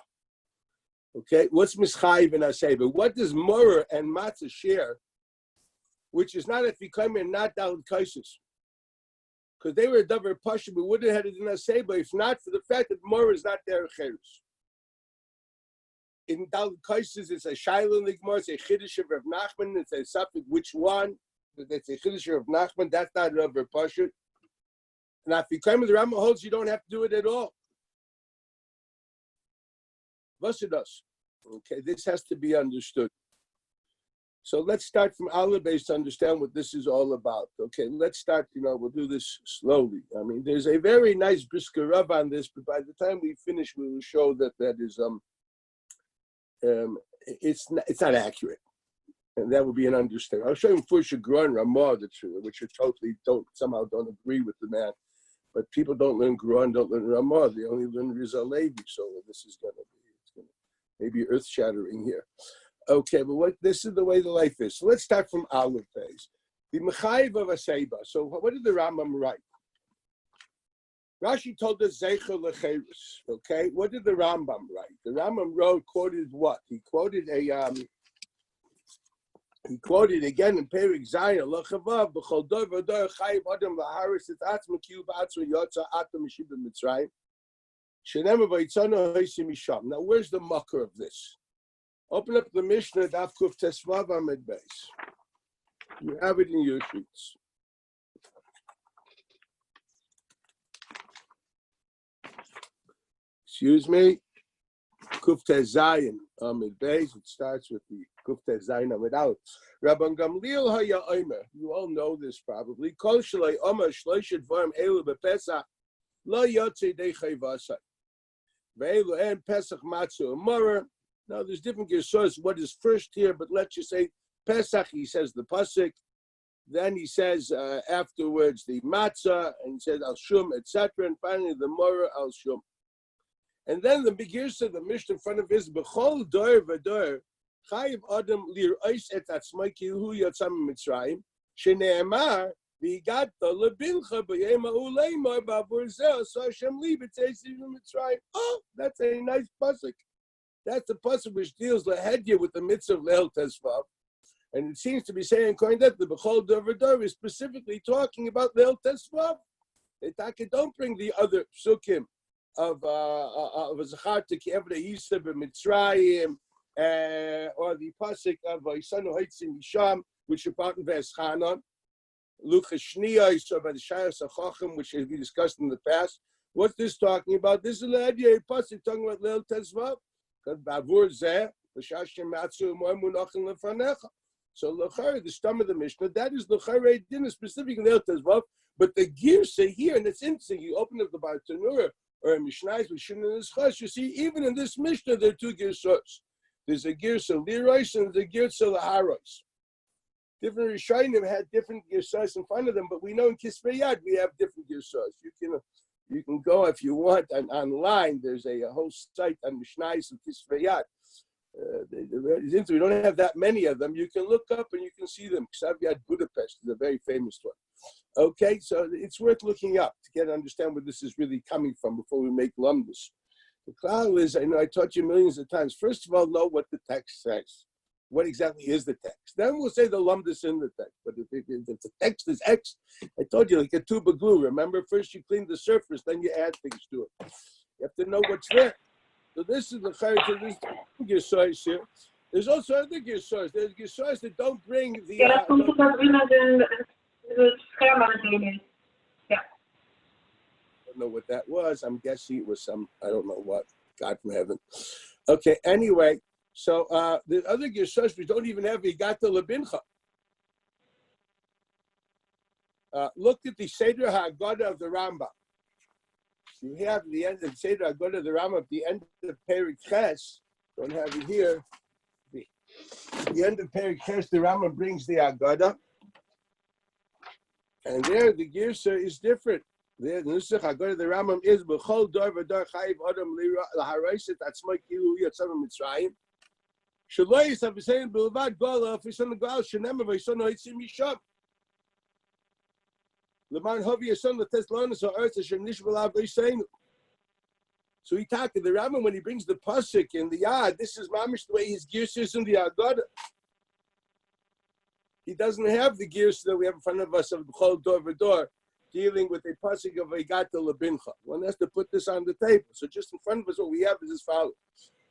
Okay, what's mischayev in Heseiba? What does Morah and matzah share? Which is not afikoyman and not dalit kaisis, because they were a davar pasha, but would have had it in Heseiba if not for the fact that Morah is not there cherus. In dalit kaisis, it's a shaila in the Gemara, it's a chiddush of Rav Nachman, it's a suffix which one, That's a chiddush of Nachman. That's not Rav Pashut. Now, if you claim the Rambam holds, you don't have to do it at all. Vasidas. Okay, this has to be understood. So let's start from Aleph base to understand what this is all about. Okay, let's start, we'll do this slowly. I mean, there's a very nice brisker Rav on this, but by the time we finish, we will show that is, it's not accurate. And that would be an understatement. I'll show him for Shagron Ramah, which are totally don't agree with the man. But people don't learn Quran, don't learn Ramah. They only learn Rizal Levi. So this is going to be maybe earth shattering here. Okay, but this is the way the life is. So let's start from Aleph phase. The Mechayiv of Heseiba. So what did the Rambam write? Rashi told us Zeicher Lecheirus. Okay, what did the Rambam write? The Rambam quoted what? He quoted again in Perik Zayin, Lachavav, B'chol Dor V'Dor Chayiv Adam V'Haris Et Atzma Kiyu B'Atzma Yotza Atam Meshib B'Mitzrayim Shenemah V'Yitzonu Hoysim Misham. Now, where's the mucker of this? Open up the Mishnah, Daf Kuf Tesvav Amid Beis. You have it in your sheets. Excuse me. Kuf Tezayin Amid Beis. It starts with the Kuf Tezayin Amid Aleph. Rabban Gamliel Haya Omer. You all know this probably. Kol Shalei Omer Shloishet Dvarim Elu BePesach Lo Yotzei Dechei Vasai. Ve'elu En Pesach Matzu Amora. Now, there's different gersos. What is first here? But let's just say Pesach. He says the pasuk. Then he says afterwards the matzah, and he says al shum, etc. And finally the mora al shum. And then the big gersa, the Mishnah in front of is b'chol dor v'dor chayiv adam lir'os et atzmai kihu yotzam mitzrayim shene'emar v'yigat lebincha b'yema uleimor b'avur zeh so Hashem li b'tzeisiv mitzrayim. Oh, that's a nice pasuk. That's the pasuk which deals lahedya with the mitzvah of Leil Tesvav. And it seems to be saying, according to that, the B'chol Dor V'Dor is specifically talking about Leil Tesvav. Don't bring the other psukim of Zachar Teki'ev Yisrael b'Mitzrayim, or the pasuk of Yisanu Hoitzim Misham, which are part of V'eschanon, Luchas Shniya, Yisrael by the Shayas HaChachim, which we discussed in the past. What's this talking about? This is lahedya pasuk talking about Leil Tesvav. So the stem of the Mishnah, that is the Charei Din, specifically Leil Tesvav, but the Girsa here, and it's interesting, you open up the Bartanura or a Mishnais with Shin and Ischas, you see, even in this Mishnah, there are two Girsas. There's a Girsa Lirois and the Girsa Laharois. Different Rishonim had different Girsas in front of them, but we know in Kisvei Yad we have different Girsas. You can go if you want online. There's a whole site on Mishnais and Kisvei Yad. We don't have that many of them. You can look up and you can see them. Ksav Budapest is a very famous one. Okay, so it's worth looking up to understand where this is really coming from before we make lumdus. The cloud is, I taught you millions of times. First of all, know what the text says. What exactly is the text? Then we'll say the lumdus in the text. But if the text is X, I told you, like a tube of glue. Remember, first you clean the surface, then you add things to it. You have to know what's there. So this is the chayr to this gersos here. There's also other gersos. There's gersos that don't bring the. Ja, dat komt toch naar binnen het scherm aan het doen is. Ja. I don't know what that was. I'm guessing it was some, I don't know what. God from heaven. Okay, anyway. So the other gersos we don't even have Yigata Lebincha. Look at the Seder HaGodah of the Rambam. You have the end of Seder HaGodah of the Rambam at the end of Perik Ches. Don't have it here. The end of Perik Ches, the Rambam brings the Haggadah. And there the Girsa is different. There the Nusach Haggadah of the Rambam is B'chol Dor V'Dor Chayiv Adam Laharois Et Atzmai Kihu Yotzam Mitzrayim. Shaloi is saying Bilvad Gola Fisan Gal Shenem V'Yisan Hoitzim Misham. Leman Hovi Yisan L'Teslonis Ha'Eretz Hashem Nishbalav V'Yisainu. So he talked to the Rambam when he brings the pasuk in the Yad. This is mamish the way his gears is in the Haggadah. He doesn't have the gears that we have in front of us of B'chol Dor V'Dor, dealing with a pasuk of Yigata Lebincha. One has to put this on the table. So just in front of us, what we have is as follows.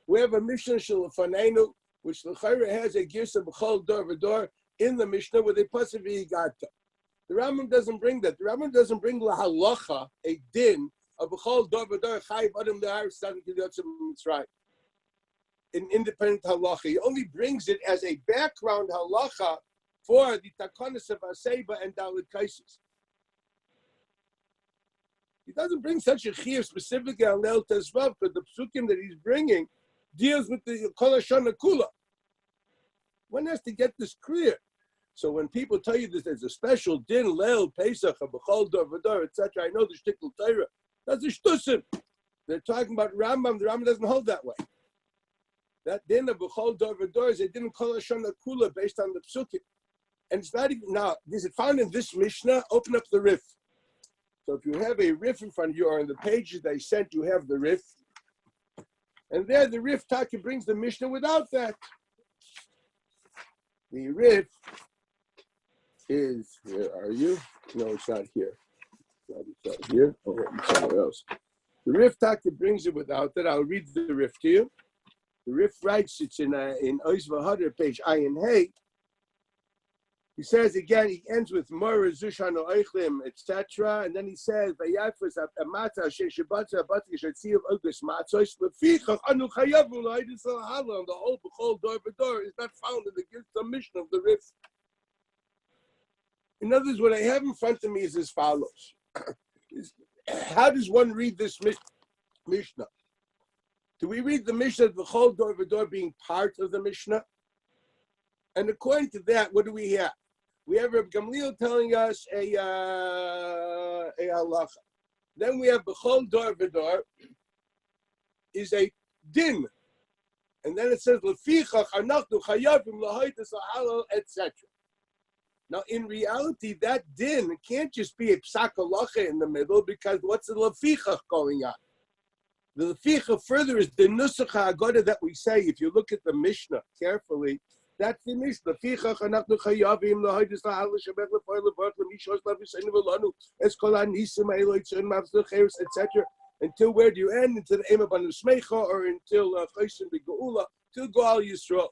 We have a Mishnah Shel Fanenu, which the Chayra has a gears of B'chol Dor V'Dor, in the Mishnah with a pasivi gata. The Rambam doesn't bring that. The Rambam doesn't bring la halacha, a din of b'chol dor v'dor chayiv adam le'ar tzaddik yotzim mitzrayim. An independent halacha. He only brings it as a background halacha for the takonis of Heseiba and Dalit Kaisis. He doesn't bring such a chiyuv specifically on Leil Tezvav, because the psukim that he's bringing deals with the Kol Hashana Kula. One has to get this clear. So when people tell you this, there's a special din, Leil, Pesach, B'chol Dor V'dor, etc., I know the shtickle Torah. That's a shtusim. They're talking about Rambam. The Rambam doesn't hold that way. That din of B'chol Dor V'dor is a din of Kol Hashana Kula based on the psukim. And it's not even, now, is it found in this Mishnah? Open up the Rif. So if you have a Rif in front of you, or in the pages they sent, you have the Rif. And there the Rif Taka brings the Mishnah without that. The Rif is, where are you? No, it's not here. It's not here. Oh, it's somewhere else. The Rif Taka brings it without that. I'll read the Rif to you. The Rif writes, it's in Ois V'Hadar, page Ayin Hey. He says again, he ends with Mora Zushano Eichlim, etc. And then he says, Vayafus Amata Sheshabata Batik Shatziv August Matzos, Lefichach Anu Chayavu Laidis Hala, and the whole Bechol Dor V'Dor is not found in the Gilta Mishnah of the Rif. In other words, what I have in front of me is as follows. How does one read this Mishnah? Do we read the Mishnah of Bechol Dor V'Dor being part of the Mishnah? And according to that, what do we have? We have Reb Gamliel telling us a halacha. Then we have B'chol Dor V'Dor is a din. And then it says, Lefichach anachnu chayavim lahaytis lahalal, etc. Now, in reality, that din can't just be a psak halacha in the middle, because what's the Lefichach going on? The Lefichach further is the Nusach HaAgoda that we say. If you look at the Mishnah carefully, that's the Mishnah. Lefichach anachnu chayavim lahaytis lahalal shabech lefoy levarach lemishos laviseinu v'lanu eskol hanisim ha'eloitzon mavzul cheres, etc. Until where do you end? Until the Ema Banu Smecha, or until Chaysim B'Geula, till Goal Yisrael.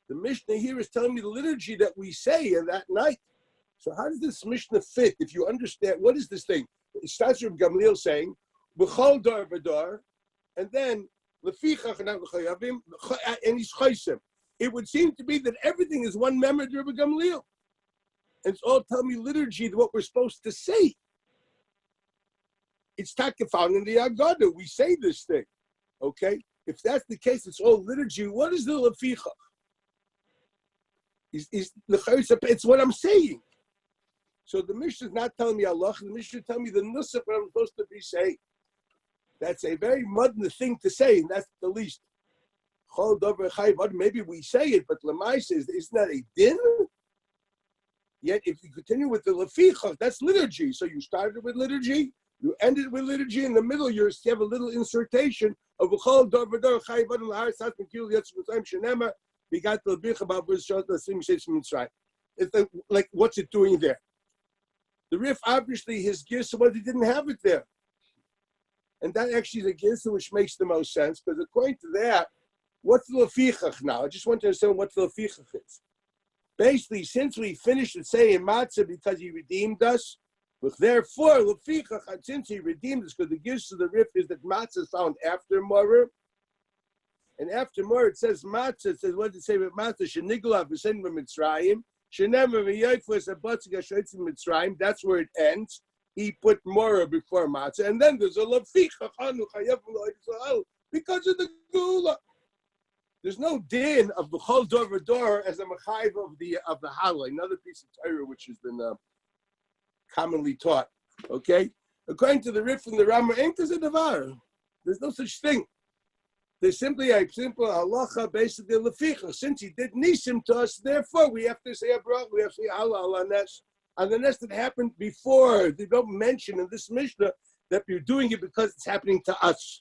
The Mishnah here is telling me the liturgy that we say that night. So how does this Mishnah fit? If you understand, what is this thing? It starts with Gamliel saying, B'chol Dor V'Dor, and then Lefichach anachnu chayavim, and he's Chaysim. It would seem to be that everything is one member of Gamliel. And it's all telling me liturgy, what we're supposed to say. It's taka found in the Agada. We say this thing, okay? If that's the case, it's all liturgy. What is the Lefichach? It's what I'm saying. So the Mishnah is not telling me Allah. The Mishnah is telling me the Nusach, what I'm supposed to be saying. That's a very modern thing to say, and that's the least. Maybe we say it, but Lamai says, isn't that a din? Yet if you continue with the Lefichach, that's liturgy. So you started with liturgy, you ended with liturgy, in the middle you have a little insertion of B'chol Dor V'Dor Chayiv Adam L'Har Tzaddik Mikil Yotzim Mitzrayim Shenema Begat L'Bich About B'Shot L'Sim Sheitz Mitzrayim. It's like, what's it doing there? The Rif, obviously, his girsa was he didn't have it there. And that actually is a girsa which makes the most sense, because according to that, what's the Lefichach now? I just want to understand what the Lefichach is. Basically, since we finished it saying Matzah because he redeemed us, but therefore, Lefichach, since he redeemed us, because the gifts of the Rif is that Matzah is found after Moreh. And after Moreh, it says Matzah, it says, what does it say with Matzah? Shenigla v'sen v'mitzrayim, shenemar v'yoyfus abatzig ha'shoitzim mitzrayim. That's where it ends. He put Moreh before Matzah. And then there's a Lefichach, anu chayav v'lo, because of the Geula. There's no din of the B'chol Dor V'Dor as a mechayiv of the Hala, another piece of Torah which has been commonly taught. Okay, according to the Rif and the Rambam, ain't there's a davar. There's no such thing. There's simply a simple halacha, basically leficha. Since he did nisim to us, therefore we have to say a bracha. We have to say halal on nes. On the nes that happened before, they don't mention in this Mishnah that you're doing it because it's happening to us.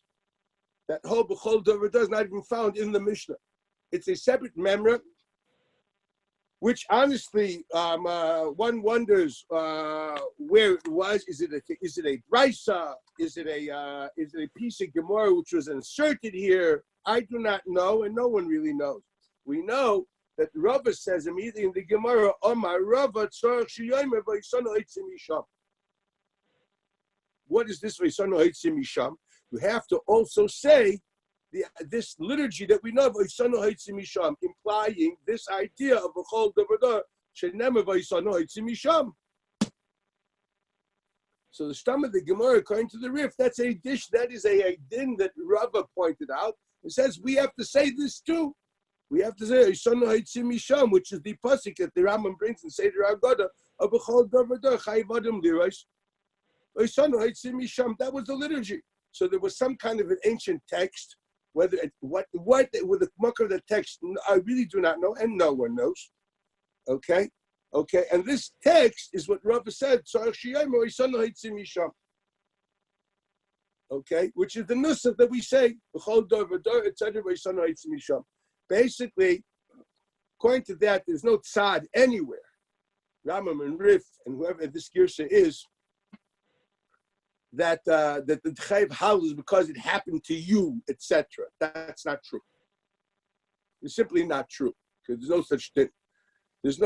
That whole B'chol Dor V'Dor is not even found in the Mishnah. It's a separate memra, which honestly, one wonders where it was. Is it a brisa? Is it a piece of Gemara which was inserted here? I do not know, and no one really knows. We know that Rava says immediately in the Gemara, Omar Rava tzarech sheyaymer v'yisanu eitzim misham. What is this v'yisanu eitzim misham? You have to also say this liturgy that we know of v'yisanu eitzim misham, implying this idea of b'chol davadar shenemer v'yisanu eitzim misham. So the stem of the Gemara, according to the Rif, that's a dish, that is a din that Rava pointed out. It says we have to say this too. We have to say Yisanu Haitzim Misham, which is the pasuk that the Rambam brings in Seder Haggadah of B'chol Davadar Chayiv Adam Liros. Yisanu Haitzim Misham. That was the liturgy. So there was some kind of an ancient text. Whether what with the muck of the text, I really do not know, and no one knows. Okay. And this text is what Rava said. Okay, which is the nusach that we say. Basically, according to that, there's no tzad anywhere. Ramam and Rif and whoever this girsa is, that the Chayiv Hal is because it happened to you, etc. That's not true. It's simply not true because there's no such thing. There's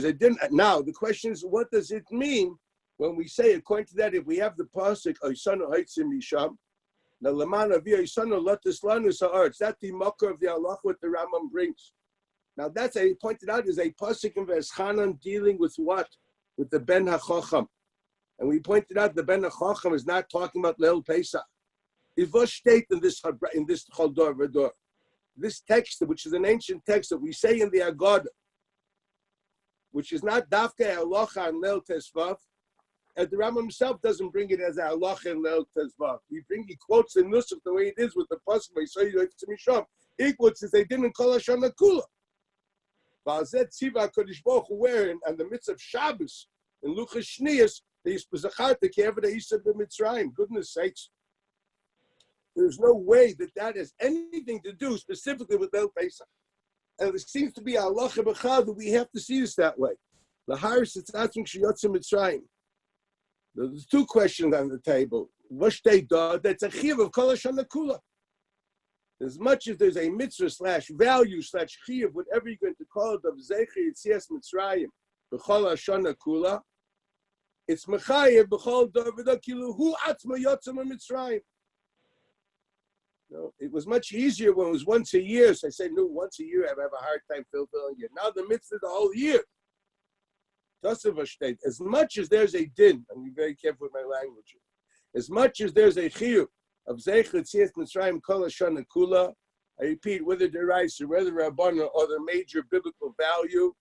a din. Now, the question is, what does it mean when we say, according to that, if we have the pasuk, Oisanu Haitzim Misham, the Lamana Via Oisanu Latis Lanus Ha'aretz, that's the makar of the Allah what the Rambam brings. Now, that's he pointed out is a pasuk in Veschanan dealing with what? With the Ben HaChacham. And we pointed out the Ben HaChacham is not talking about Leil Pesach. It was stated in this Chaldor V'dor. This text, which is an ancient text that we say in the Haggadah, which is not Dafka Halacha and Leil Tesvav, and the Rambam himself doesn't bring it as Halacha and Leil Tesvav. He quotes the Nusach the way it is with the pasuk by Yisrael Misham. Equals as they didn't call Hashanah Kula. V'azet Tziva Kodesh Baruch Hu where and the midst of Shabbos in Luchas Shnias they Yispazachar to Kevda Yisab b'Mitzrayim. Goodness sakes, there's no way that has anything to do specifically with Leil Pesach. And it seems to be halacha b'chad that we have to see this that way. Laharis etzatzim sheyotzim Mitzrayim. There's two questions on the table. Vashtei da, that's a chiyuv of kol hashana kula. As much as there's a mitzvah / value / chiyuv, whatever you're going to call it, of zecher yitzias Mitzrayim b'chol hashana kula, it's mechayev b'chol davida kilu hu atzma yotzim Mitzrayim. No, it was much easier when it was once a year. So I said, no, once a year I have a hard time fulfilling it. Now the mitzvah the whole year. As much as there's a din, and be very careful with my language, as much as there's a chiyuv of zecher tziyas Mitzrayim kol hashana kula, I repeat, whether they're rice or whether rabbanon or the major biblical value,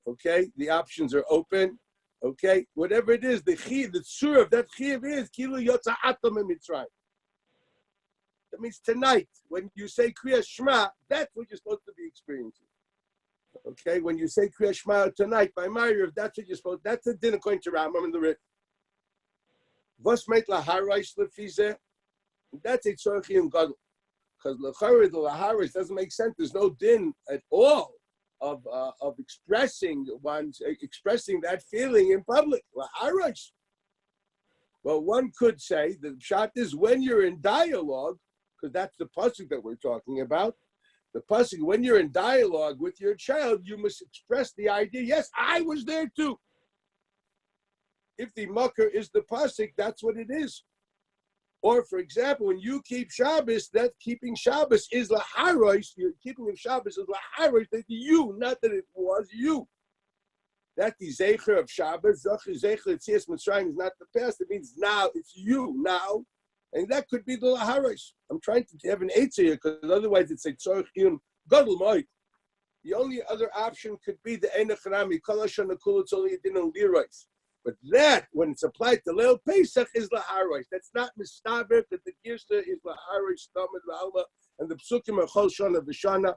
okay, the options are open, okay, whatever it is, the chiyuv, the tzur of that chiyuv is kilu yotza atam Mitzrayim. That means tonight, when you say Kriya Shema, that's what you're supposed to be experiencing. Okay, when you say Kriya Shema tonight by Mariv, that's what you're supposed. That's the din according to Rambam in the Rif. Vos meit laharais lefize. That's a tzorchim gadol. Because lachari the laharais doesn't make sense. There's no din at all of expressing that feeling in public. Laharais. Well, one could say the shot is when you're in dialogue. Because that's the pasuk that we're talking about. The pasuk, when you're in dialogue with your child, you must express the idea, yes, I was there too. If the mucker is the pasuk, that's what it is. Or, for example, when you keep Shabbos, that keeping Shabbos is laharos, your keeping of Shabbos is laharos, that you, not that it was you. That the zecher of Shabbos, zecher tziyas Mitzrayim is not the past, it means now, it's you now. And that could be the laharis. I'm trying to have an eitzah here because otherwise it's a tzorch iyun gadol moed. The only other option could be the einach rami kol hashana kula tzoli yedin on lirais. But that, when it's applied to Leil Pesach, is laharis. That's not mistaber that the girsa is laharis tamid v'alma and the psukim are chol shana v'shana.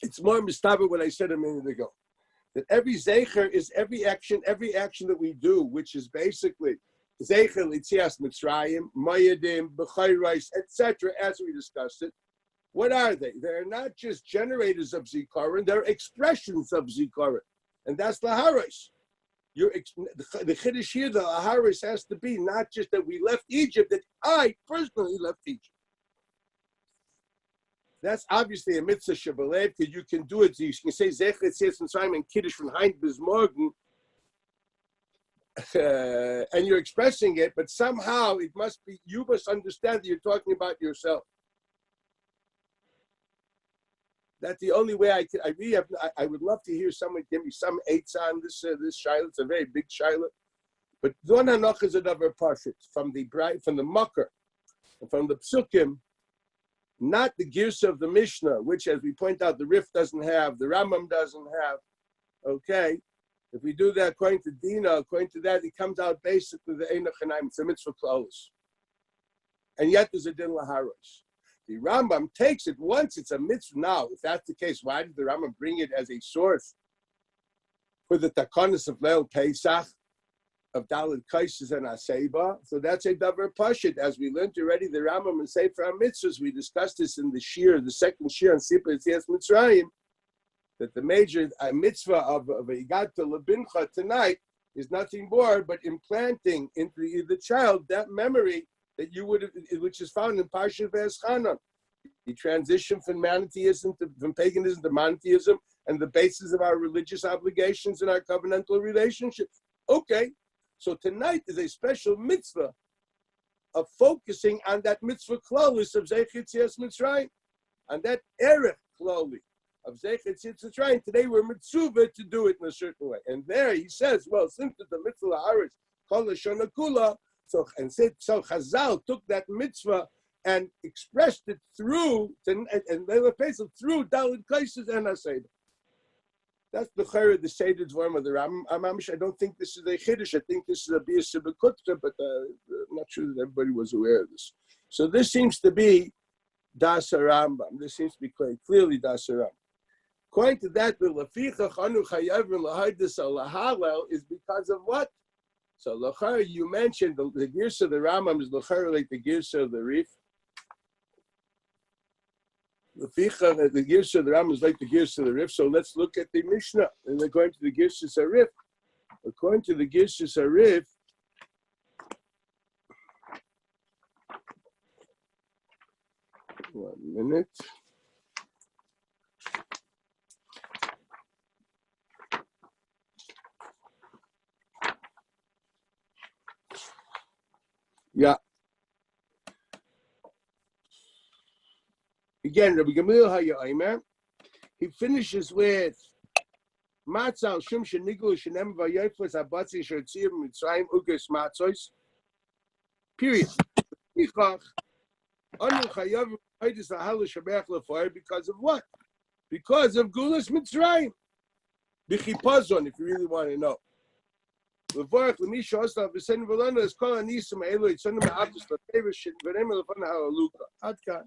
It's more mistaber what I said a minute ago. That every zecher is every action that we do, which is basically Zeichel Itzias Mitzrayim, Mayadim, B'chayrais, etc., as we discussed it. What are they? They're not just generators of Zikaron, they're expressions of Zikaron. And that's Laharis. The Chiddush here, the Laharis has to be not just that we left Egypt, that I personally left Egypt. That's obviously a mitzvah Shabbat because you can do it. You can say Zecher Tzitz Mitzrayim and Kiddush von Heint bis Morgen, and you're expressing it, but somehow it must be, you must understand that you're talking about yourself. That's the only way I could. I really have. I would love to hear someone give me some eights on this shiloh. It's a very big shiloh, but Don Hanoch is another parshut from the Makar, and from the Psukim, not the Girsa of the Mishnah, which, as we point out, the Rif doesn't have, the Rambam doesn't have. Okay, if we do that according to Dina, according to that, it comes out basically the Einach Hanaim. It's a mitzvah close, and yet there's a din laharos. The Rambam takes it once it's a mitzvah. Now, if that's the case, why did the Rambam bring it as a source for the Takonis of Leil Pesach, of Dalit Kaises and Heseiba? So that's a davar pashit. As we learned already, the Rambam and Sefer HaMitzvahs, we discussed this in the second shir on Sipur Yetzias Mitzrayim, that the major mitzvah of a Yigat to Lebincha tonight is nothing more but implanting into the child that memory that you would have, which is found in Parshat V'Eschanan. The transition from monotheism from paganism to monotheism, and the basis of our religious obligations and our covenantal relationships. Okay, so tonight is a special mitzvah of focusing on that mitzvah klolis of Zecher Yetzias Mitzrayim, on that erech kloli of Zecher Yetzias Mitzrayim. Today we're mitzvah to do it in a certain way, and there he says, well, since the mitzvah haaretz kol lashon kula. So Chazal took that mitzvah and expressed it through through Dalit Kaises and Heseiba. That's the Chayr, the Seder Dvarim of the Rambam. I don't think this is a Chiddush. I think this is a Bia Sibakutta, but I'm not sure that everybody was aware of this. So this seems to be Das Rambam. This seems to be quite clearly Das Rambam. According to that, the Laficha Chanu Chayavim Lahadis Alahalel is because of what? So Lachar, you mentioned the Girsa of the Rambam is Lachar like the Girsa of the Rif. The Girsa of the Rambam is like the Girsa of the Rif. So let's look at the Mishnah. And according to the Girsa Sarif, according to the Girsa Sarif, one minute. Yeah. Again, Rabbi Gamliel HaYomer, he finishes with Matzah Shum Shenigul Shenem Vayofos Abatzi Shertzir Mitzrayim Uges Matzos. Period. Because of what? Because of Gulas Mitzrayim. B'chipazon, if you really want to know. Levorach Lemisha Oslav V'Sein V'Lana is called Anisam Elo Yitzonim Ha'abdus L'Tevish V'Neim L'Fana Ha'aluka. Adkan.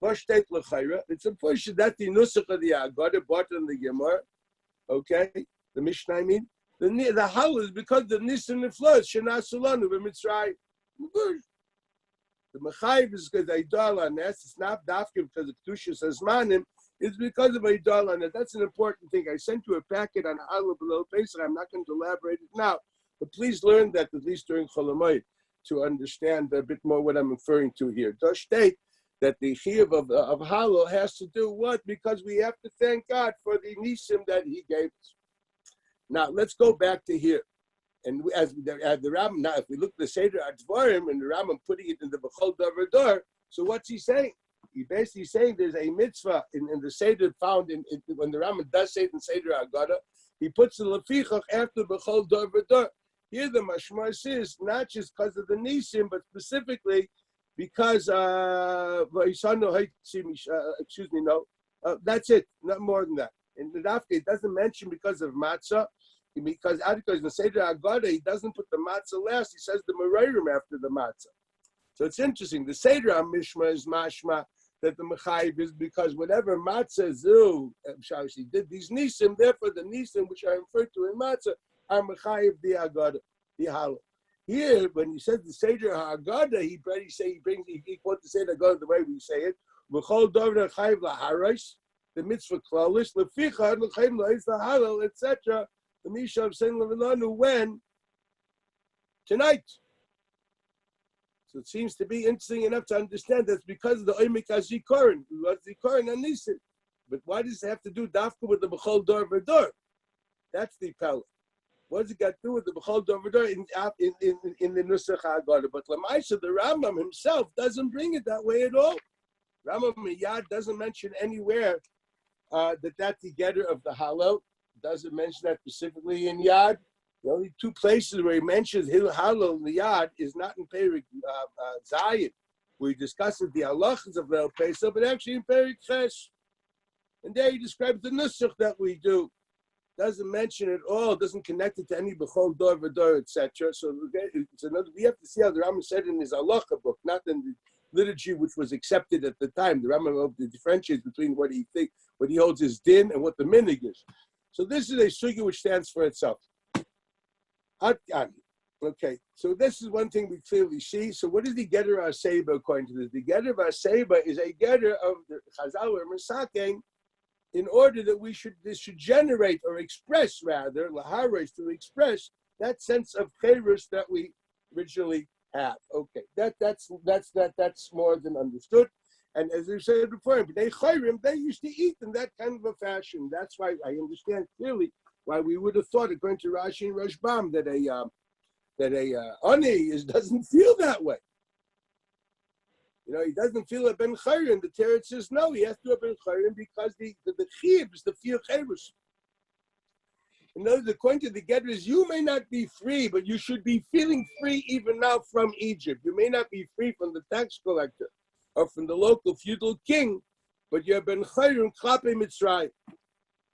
V'Shtet L'Chayra. It's a push that the Nusach of the Agada bought in the Gemara. Okay, the Mishnah. I mean, the Hal is because the Nisan and floods Shana Solanu V'Mitzrayim. The Mechayiv is because the Idol on this. It's not Dafka because of Kedusha Sazmanim. It's because of Idol on it. That's an important thing. I sent you a packet on Halal below Pesach. I'm not going to elaborate it now, but please learn that at least during Chol Hamoed to understand a bit more what I'm referring to here. It does state that the Chiyuv of Halal has to do what? Because we have to thank God for the Nisim that He gave us. Now let's go back to here. And as the Rambam, now if we look at the Seder Advarim and the Rambam putting it in the B'chol Davar Dor, so what's he saying? He basically saying there's a mitzvah in the Seder found in when the Rambam does say it in Seder Agada, he puts the Lefichach after B'chol Davar Dor. Here the mashmas is not just because of the Nisim, but specifically because that's it, not more than that. In the Dafka, it doesn't mention because of matzah. Because in the Seder Agada, he doesn't put the matzah last. He says the Merayim after the matzah. So it's interesting. The Seder HaMishma is mashma that the Mechayiv is because whatever matzah zu, he did these nisim, therefore the nisim which are referred to in matzah are Mechayiv the Agada, the Halal. Here, when he says the Seder HaAgada, he quotes the Seder HaAgada the way we say it. V'chol dover chayiv laharos, the mitzvah klalis, leficha l'chaim la'is lahalal, etc. The Misha of Saint Levilanu when tonight. So So it seems to be interesting enough to understand that's because of the Oimik HaZikaron. What's Zikaron and Nisan? But why does it have to do dafka with the B'chol Dor V'Dor? That's the Pella. What does it got to do with the B'chol Dor V'Dor in the Nusach HaGada? But Lamaisa, the Rambam himself doesn't bring it that way at all. Rambam Yad doesn't mention anywhere that's the getter of the Hallel. Doesn't mention that specifically in Yad. The only two places where he mentions Hallel in the Yad is not in Perik Zayin, where he discusses the halachas of Leil Pesach, but actually in Perik Ches. And there he describes the nusach that we do. Doesn't mention it all, doesn't connect it to any B'chol Dor V'Dor, etc. So it's another, we have to see how the Rambam said in his halacha book, not in the liturgy which was accepted at the time. The Rambam differentiates between what he holds as din and what the minig is. So this is a sugya which stands for itself. Okay, so this is one thing we clearly see. So what is the getter of Heseiba according to this? The getter of Heseiba is a getter of the Chazal or Mesaking, in order that this should generate or express rather, laharesh, to express that sense of chayrus that we originally have. Okay, that's more than understood. And as I said before, they used to eat in that kind of a fashion. That's why I understand clearly why we would have thought, according to Rashi and Rashbam, that a ani doesn't feel that way. You know, he doesn't feel a ben chayrim. The Torah says no, he has to have ben chayrim because the chiyuv is the feel chayrus. In other words, according to the Gedras, you may not be free, but you should be feeling free even now from Egypt. You may not be free from the tax collector or from the local feudal king, but you're ben chayrim klape Mitzrayim.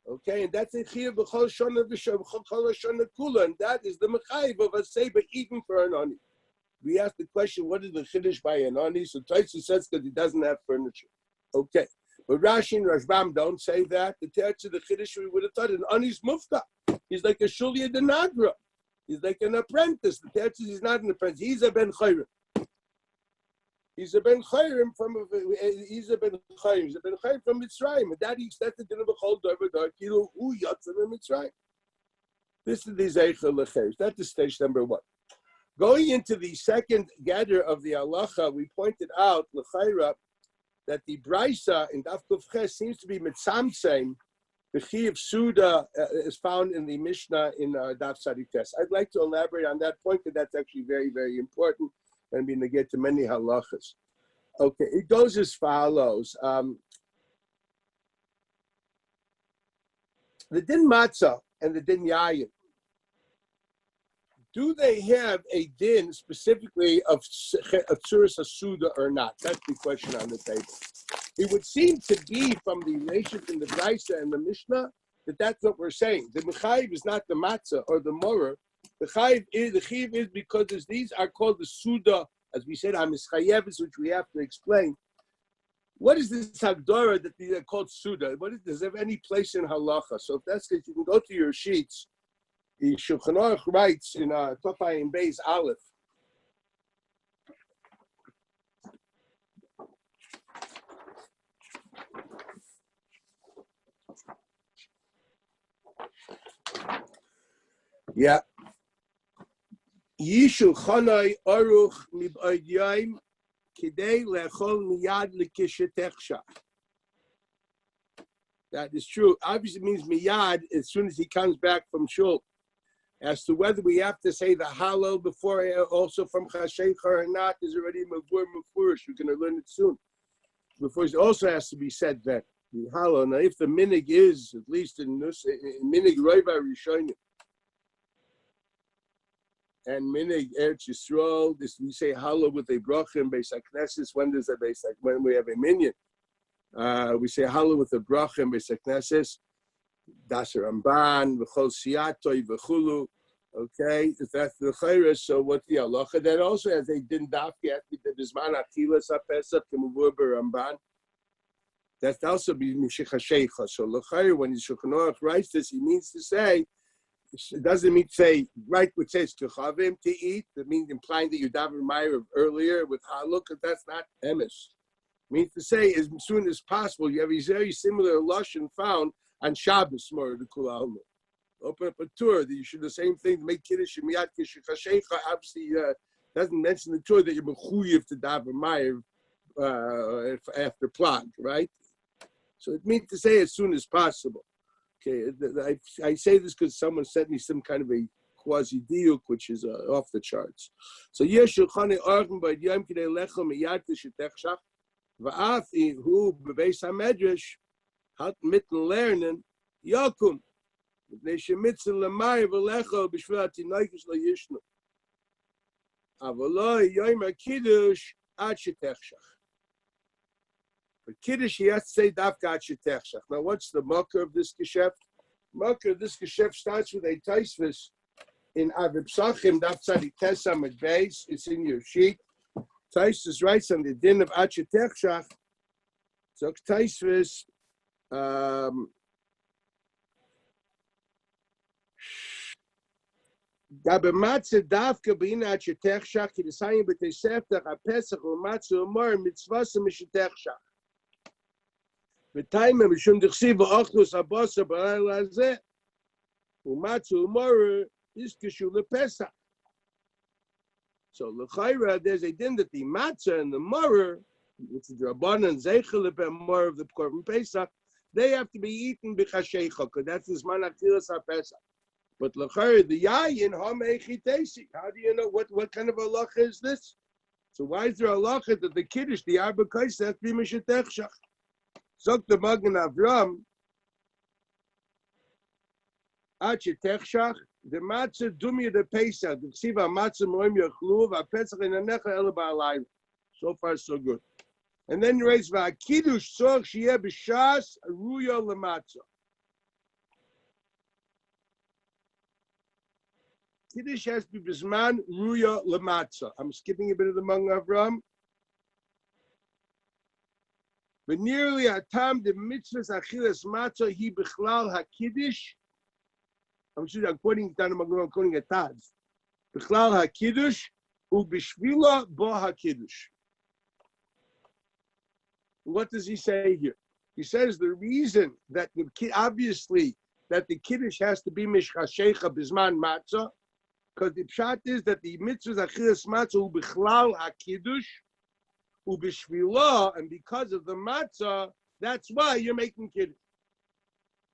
Okay, and that's a chiyuv b'chol shana v'chol shana kula, and that is the mechayiv of Heseiba even for an ani. We asked the question, what is the chiddush by an ani? So Taisa says because he doesn't have furniture. Okay, but Rashi and Rashbam don't say that. The teretz of the chiddush we would have thought an ani's mufta. He's like a shulya denagra. He's like an apprentice. The teretz is he's not an apprentice. He's a ben chayrim. He's a ben chayrim from Mitzrayim, and that he extended to the b'chol dor v'dor kilu hu yatzim in Mitzrayim. This is the zeicha lecheres. That's the stage number one. Going into the second gather of the halacha, we pointed out l'chayra that the brisa in Daf Kuf Ches seems to be mitzamtzem. The chi of suda is found in the Mishnah in Daf Tzadik Tes. I'd like to elaborate on that point because that's actually very, very important. And we're going to get to many halachas. Okay, it goes as follows. The din matzah and the din yayin, do they have a din specifically of tzuras hasuda or not? That's the question on the table. It would seem to be from the relationship in the Brisa and the Mishnah that that's what we're saying. The mechayiv is not the matzah or the morah. The chayiv is because these are called the suda, as we said, hamischayevis, which we have to explain. What is this hagdara that these are called suda? Does it have any place in halacha? So if that's the case, you can go to your sheets. The Shulchan Aruch writes in Tofayim Beis Aleph. Yeah. Yishu Chanai Aruch Mib'od Yom Kidei Lechol Miyad Lekishetechsha. That is true. Obviously, it means miyad as soon as he comes back from shul. As to whether we have to say the halal before, also from chashecha or not, is already mavur mufurish. We're going to learn it soon. Before it also has to be said that the halal. Now, if the minig is at least in minig roiva rishonim and minig Eretz Yisrael, this we say halal with a bracha and Beis HaKnesses. When does a Beis when we have a minyan? We say halal with a bracha and Beis HaKnesses. Das Ramban, v'chol siyatoi v'chulu. Okay, if that's the chayres, so what's the halacha? That also has a din dafki at the bisman achilas apesach k'muvur b'Ramban. That's also be mishich hasheicha. So l'chayr, when Shulchan Aruch writes this, he means to say, it doesn't mean to say right which says kechavim to eat. That means implying that you daven Meir earlier with halal, because that's not emes. Means to say as soon as possible. You have a very similar lashon found on Shabbos, more the Kula. Open up a tour that you should do the same thing to make Kiddush and Miyad Kiddush Chashecha. Obviously, Doesn't mention the Torah that you're mechuyev to daven Ma'ariv after plug, right? So it means to say as soon as possible. Okay, I say this because someone sent me some kind of a quasi-diuk, which is off the charts. So yesh shulchane aruchim by yom kidei lecha miyad t'shetechshach va'afi hu bebeis hamedrash hat mitten lernen yakum mipnei shemitzin lemay v'lecha b'shvil hatinoikos lo yishnu avaloi yom hakiddush ad shetechshach. For Kiddush, he has to say Dafka Shetechshach. Now, what's the mucker of this Geschäft? Mucker of this Geschäft starts with a Taisvis in Avib Sachim, Daf Tzadik Tesam at base. It's in your sheet. Taisvis writes on the din of Shetechshach. So Taisvis, Gabematze Dafka Bein Shetechshach, Kidusayim B'Teisefta HaPesach U'Matzu Umar Mitzvasa Mishetechshach. V'tayim mishum d'chsiv v'achlus habasa b'layla hazeh u'matzu u'morah iskeshu lepesach. So l'chayra, there's a din that the matzah and the morah, which is the rabbanan zeichel lepemorah of the korban Pesach, they have to be eaten b'chashecha, because that's the zman achilas haPesach. But l'chayra, the yayin hameichitesi. How do you know what kind of halacha is this? So why is there a halacha that the kiddush, the arba kais, has to be mishetechshach? Zok the Magen Avram, Shetechshach, the matzah dumya the Pesach, the ksiva matzah moim yachlu, v'apesach inanecha ele ba'alayim. So far, so good. And then you raise v'akiddush tzorch sheyeh b'shas ruya lematzah. Kiddush has to be b'zman ruya lematzah. I'm skipping a bit of the Magen Avram. But nearly a time the mitzvahs achilas matzah he bichlal hakiddush. I'm quoting down. I'm quoting a Taz. Bichlal hakiddush ubishvila bo hakiddush. What does he say here? He says the reason that obviously that the kiddush has to be mishchashecha bisman matzah, because the pshat is that the mitzvahs achilas matzah ubichlal hakiddush. Ubishvila, and because of the matzah, that's why you're making kiddush.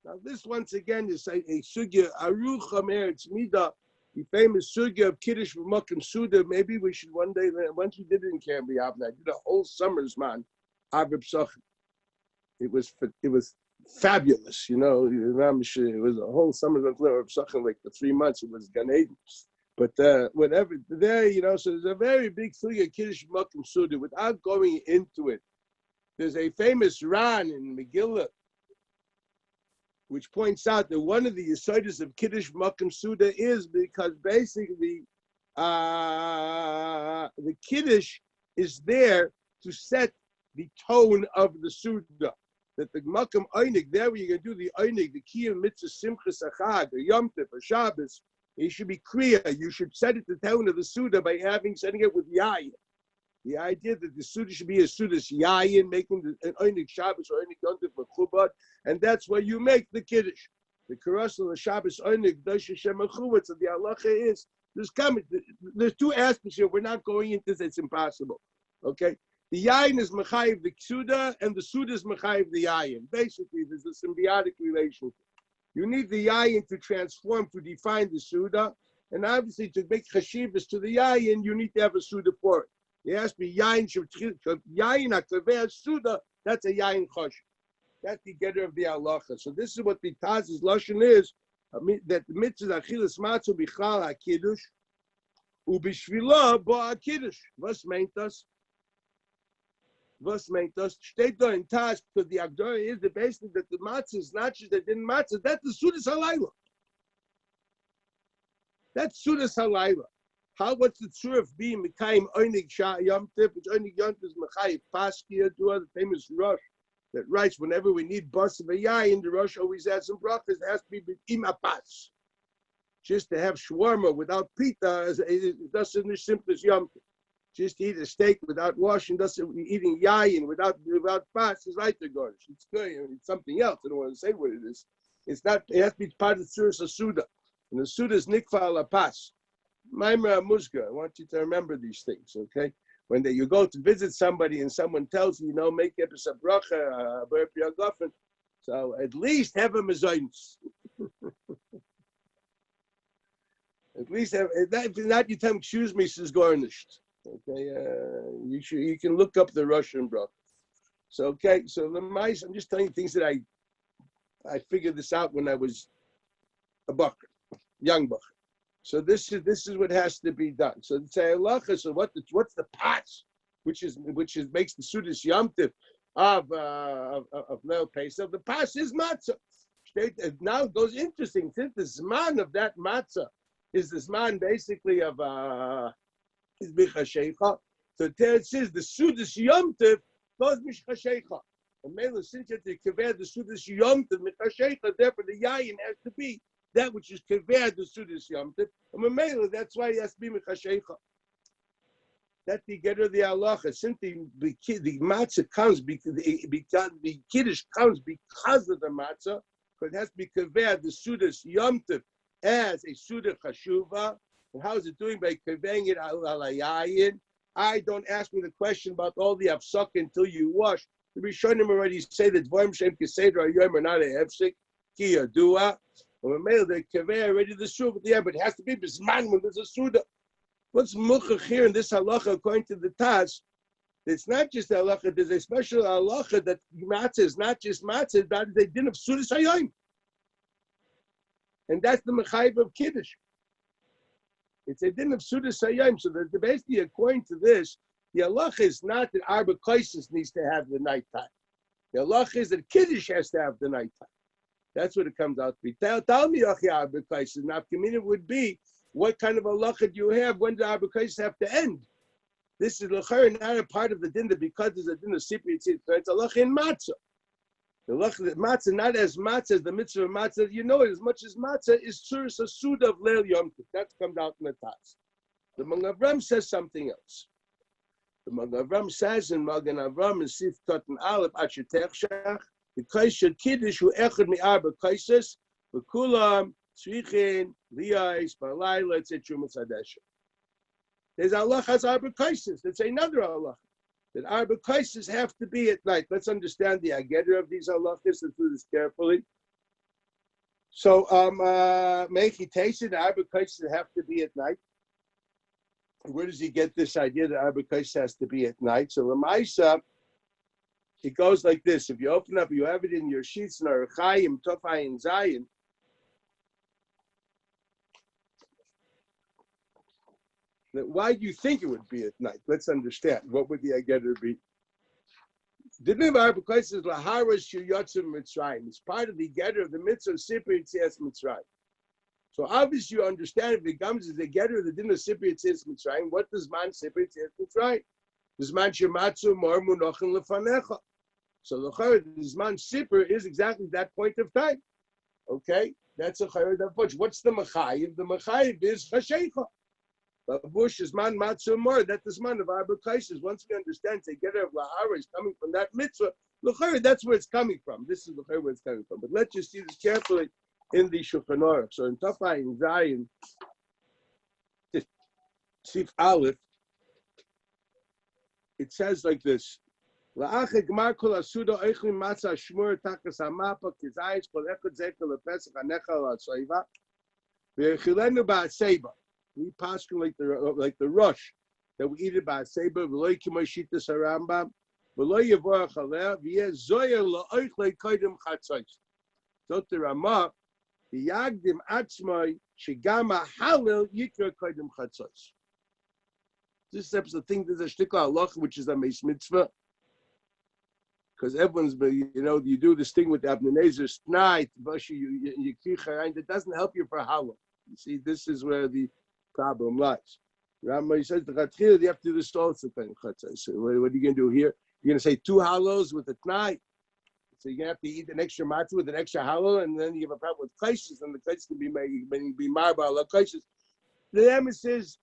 Now, this once again is a sugya arucha meretz mida, the famous sugya of kiddush v'makom suda. Maybe we should one day, once we did it in Camp Yavna, I did a whole summer's man, Avib Sachim. It was fabulous, you know. It was a whole summer's man, Avib Sachim, like the 3 months. It was Gan Eden. But whatever there, you know, so there's a very big sugya kiddush v'makom suda. Without going into it, there's a famous Ran in Megillah, which points out that one of the yesodis of kiddush v'makom suda is because basically the kiddush is there to set the tone of the suda. That the makom einig, there where you're going to do the einig, the kiyum mitzvah simchas achag, or yom tov, or Shabbos, it should be clear. You should set it the tone of the Suda by setting it with Yayin. The idea that the Suda should be a Suda's Yayin, making an Einik Shabbos or Einik Yontif Mechubad, and that's where you make the Kiddush. The Karasal Shabbos Einik Dosh Hashem Mechubad. So the halacha is there's two aspects here. We're not going into this; it's impossible. Okay, the Yayin is Mechayiv the Suda, and the Suda is Mechayiv the Yayin. Basically, there's a symbiotic relationship. You need the yayin to transform, to define the suda, and obviously to make chashivas to the yayin, you need to have a suda for it. It has to be yayin akaveh suda. That's a yayin chosh. That's the getter of the halacha. So this is what the Taz's lashon is. That the mitzvah achilas matzah bichlal hakiddush ubishvila bo hakiddush. Was meint das? Was meint das? Steht da in Taz, because the Agdara is the basically that the matzah is not just that didn't matzah, that's the Sudas Halayla. That's Sudas Halayla. How what's the tzur of being Mekayim Einig Shah Yom Tov, which Einig Yom Tov is Mechayim Paskia, the famous Rosh that writes whenever we need bus of a yayin, the Rosh always adds some brachas. It has to be Im Apas. Just to have shawarma without pita, it doesn't as simple as Yom Tov. Just to eat a steak without washing, eating yayin without pas is like the garnish. It's good. It's something else. I don't want to say what it is. It's not. It has to be part of the Tzuras Suda, and the Suda is nikfa ala pas. Maimra Musga, I want you to remember these things, okay? When you go to visit somebody and someone tells you, make a bracha, so at least have a mezainis. At least have, if not, you tell him, excuse me, says garnished. Okay, you can look up the Russian bracha. So, okay, so the mice, I'm just telling you things that I figured this out when I was a bucker, young bucker. So this is what has to be done. So it's a halacha. So what's the pas, which makes the sudas yomtiv of Leil Pesach. The pas is matzah. Now it goes interesting. Since the zman of that matzah is the zman basically of is michashecha. So there it says the sudas yomtiv goes michashecha. And mainly since you have to compare the sudas yomtiv michashecha, therefore the yayin has to be that which is kever the sudas yomtiv, and Mamela, that's why he has to be mechashecha. That the get of the halacha, since the matzah comes because the kiddush comes because of the matzah, but it has to be kever the sudas yomtiv as a suda chashuva. And how is it doing by kevering it al alayayin? I don't ask me the question about all the afsak until you wash. The Rishonim already say that dvarim shem keseder ayom are not a hefsek ki yadua. And when the kaveh already the shuv, yeah, but it has to be bisman when there's a suda. What's muchach here in this halacha according to the Taz? It's not just the halacha. There's a special halacha that matzah is not just matzah, that they didn't have suda sayim, and that's the mechayiv of kiddush. It's a din of suda sayim. So the basically according to this, the halacha is not that arba kaisis needs to have the nighttime. The halacha is that kiddush has to have the nighttime. That's what it comes out to be. Tell me, arba kaisis. Now, communion would be what kind of halacha do you have? When do arba kaisis have to end? This is l'chayr, not a part of the din that because there's a din of sipri, it's halacha in matzah. The halacha matzah, not as matzah as the mitzvah of matzah. You know it as much as matzah is tzuras asuda of leil yom tov. That comes out in the Taz. The Magen Avram says something else. The Magen Avram says in Magen Avram in Sif Katan Aleph Ashetech Shach, the kaishet kiddush hu echad mi arba kaises, v'kulam tzrichin liyais balayla tzitrumas hadesha. There's Allah has arba kaises. That's another Allah. That arba kaises have to be at night. Let's understand the ageder of these halachas. Let's do this carefully. So, Mechi Teisid, the arba kaises have to be at night. Where does he get this idea that arba kaises has to be at night? So, Lamaisa, it goes like this. If you open up, you have it in your sheets, Narachayim, Tofai, and Zayin. Why do you think it would be at night? Let's understand. What would the ageder be? The name of arba kaises laharas shiyotzim mitzrayim. It's part of the ageder of the mitzvah sipri tzias mitzrayim. So obviously you understand if it comes as the ageder of the din of sipri tzias mitzrayim. What does man sipri tzias mitzrayim? Does man shematzu mor munochin lefanecha? So the chayr, this man sipri is exactly that point of time. Okay, that's a chayr that puts. What's the mechayiv? The mechayiv is chashecha. Bush is man matzu more. That is man of arba kaises. Once we understand, the ageder of lahara is coming from that mitzvah. L'chayr, that's where it's coming from. This is l'chayr where it's coming from. But let's just see this carefully in the Shulchan Aruch. So in Tafai and Zayin, Sif Aleph, it says like this: La'achek gmar kol asuda eichlim matzah shmur takas hamapa kizayis kol echad zekel lepesach hanecha la'tzayva v'echilenu ba'aseba. We pass like the rush that we eat it by Heseiba, v'lo yikimoshitas harambam, v'lo yevorach aleh, v'yeh zoyer la'oichlei koydem chatzos. So the Ramah, v'yagdim atzmai shegam ha'halel yikra koydem chatzos. This is the thing. There's a shtikla halacha which is a meis mitzvah, because everyone's, you do this thing with the Abnenezer tonight, you that doesn't help you for halal. You see, this is where the problem lies. Rambam says the chatchila you have to do the stall. So what are you going to do here? You're going to say 2 halos with a tnight. So you're going to have to eat an extra matzah with an extra halal, and then you have a problem with kaisis, and the kaisis can be marba ala kaisis. The emphasis is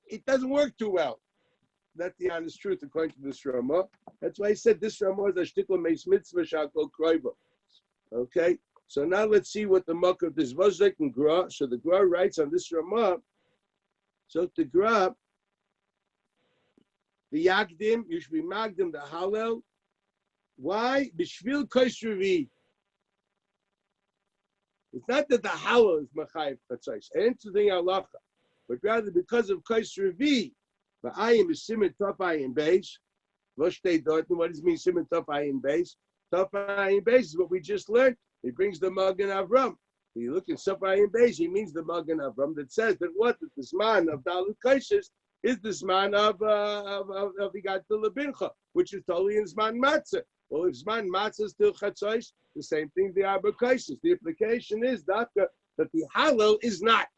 it doesn't work too well. That's the honest truth according to this Ramah. That's why I said this Ramah is a shtikla meis mitzvah shakol kroiva. Okay. So now let's see what the muck of this Vazek and Gra. So the Gra writes on this Ramah. So the Gra, the Yakdim, you should be Magdim, the Hallel. Why? Bishvil Koshrevi. It's not that the Hallel is Machayev Chatzos. It ain't something halacha, but rather because of Koshrevi. The Ayim is Simon Tov Ayim Beis. What does it mean, Simon Tov Ayim Beis? Tov Ayim Beis is what we just learned. He brings the Magen Avram. You look at Tov Ayim Beis, he means the Magen Avram that says that what? That the Zman of Dalut Koshes is the Zman of Igat Lebincha, which is totally in Zman Matzah. Well, if Zman Matzah is still Chatzos, the same thing, the Arba Koshes. The implication is that the Hallel is not.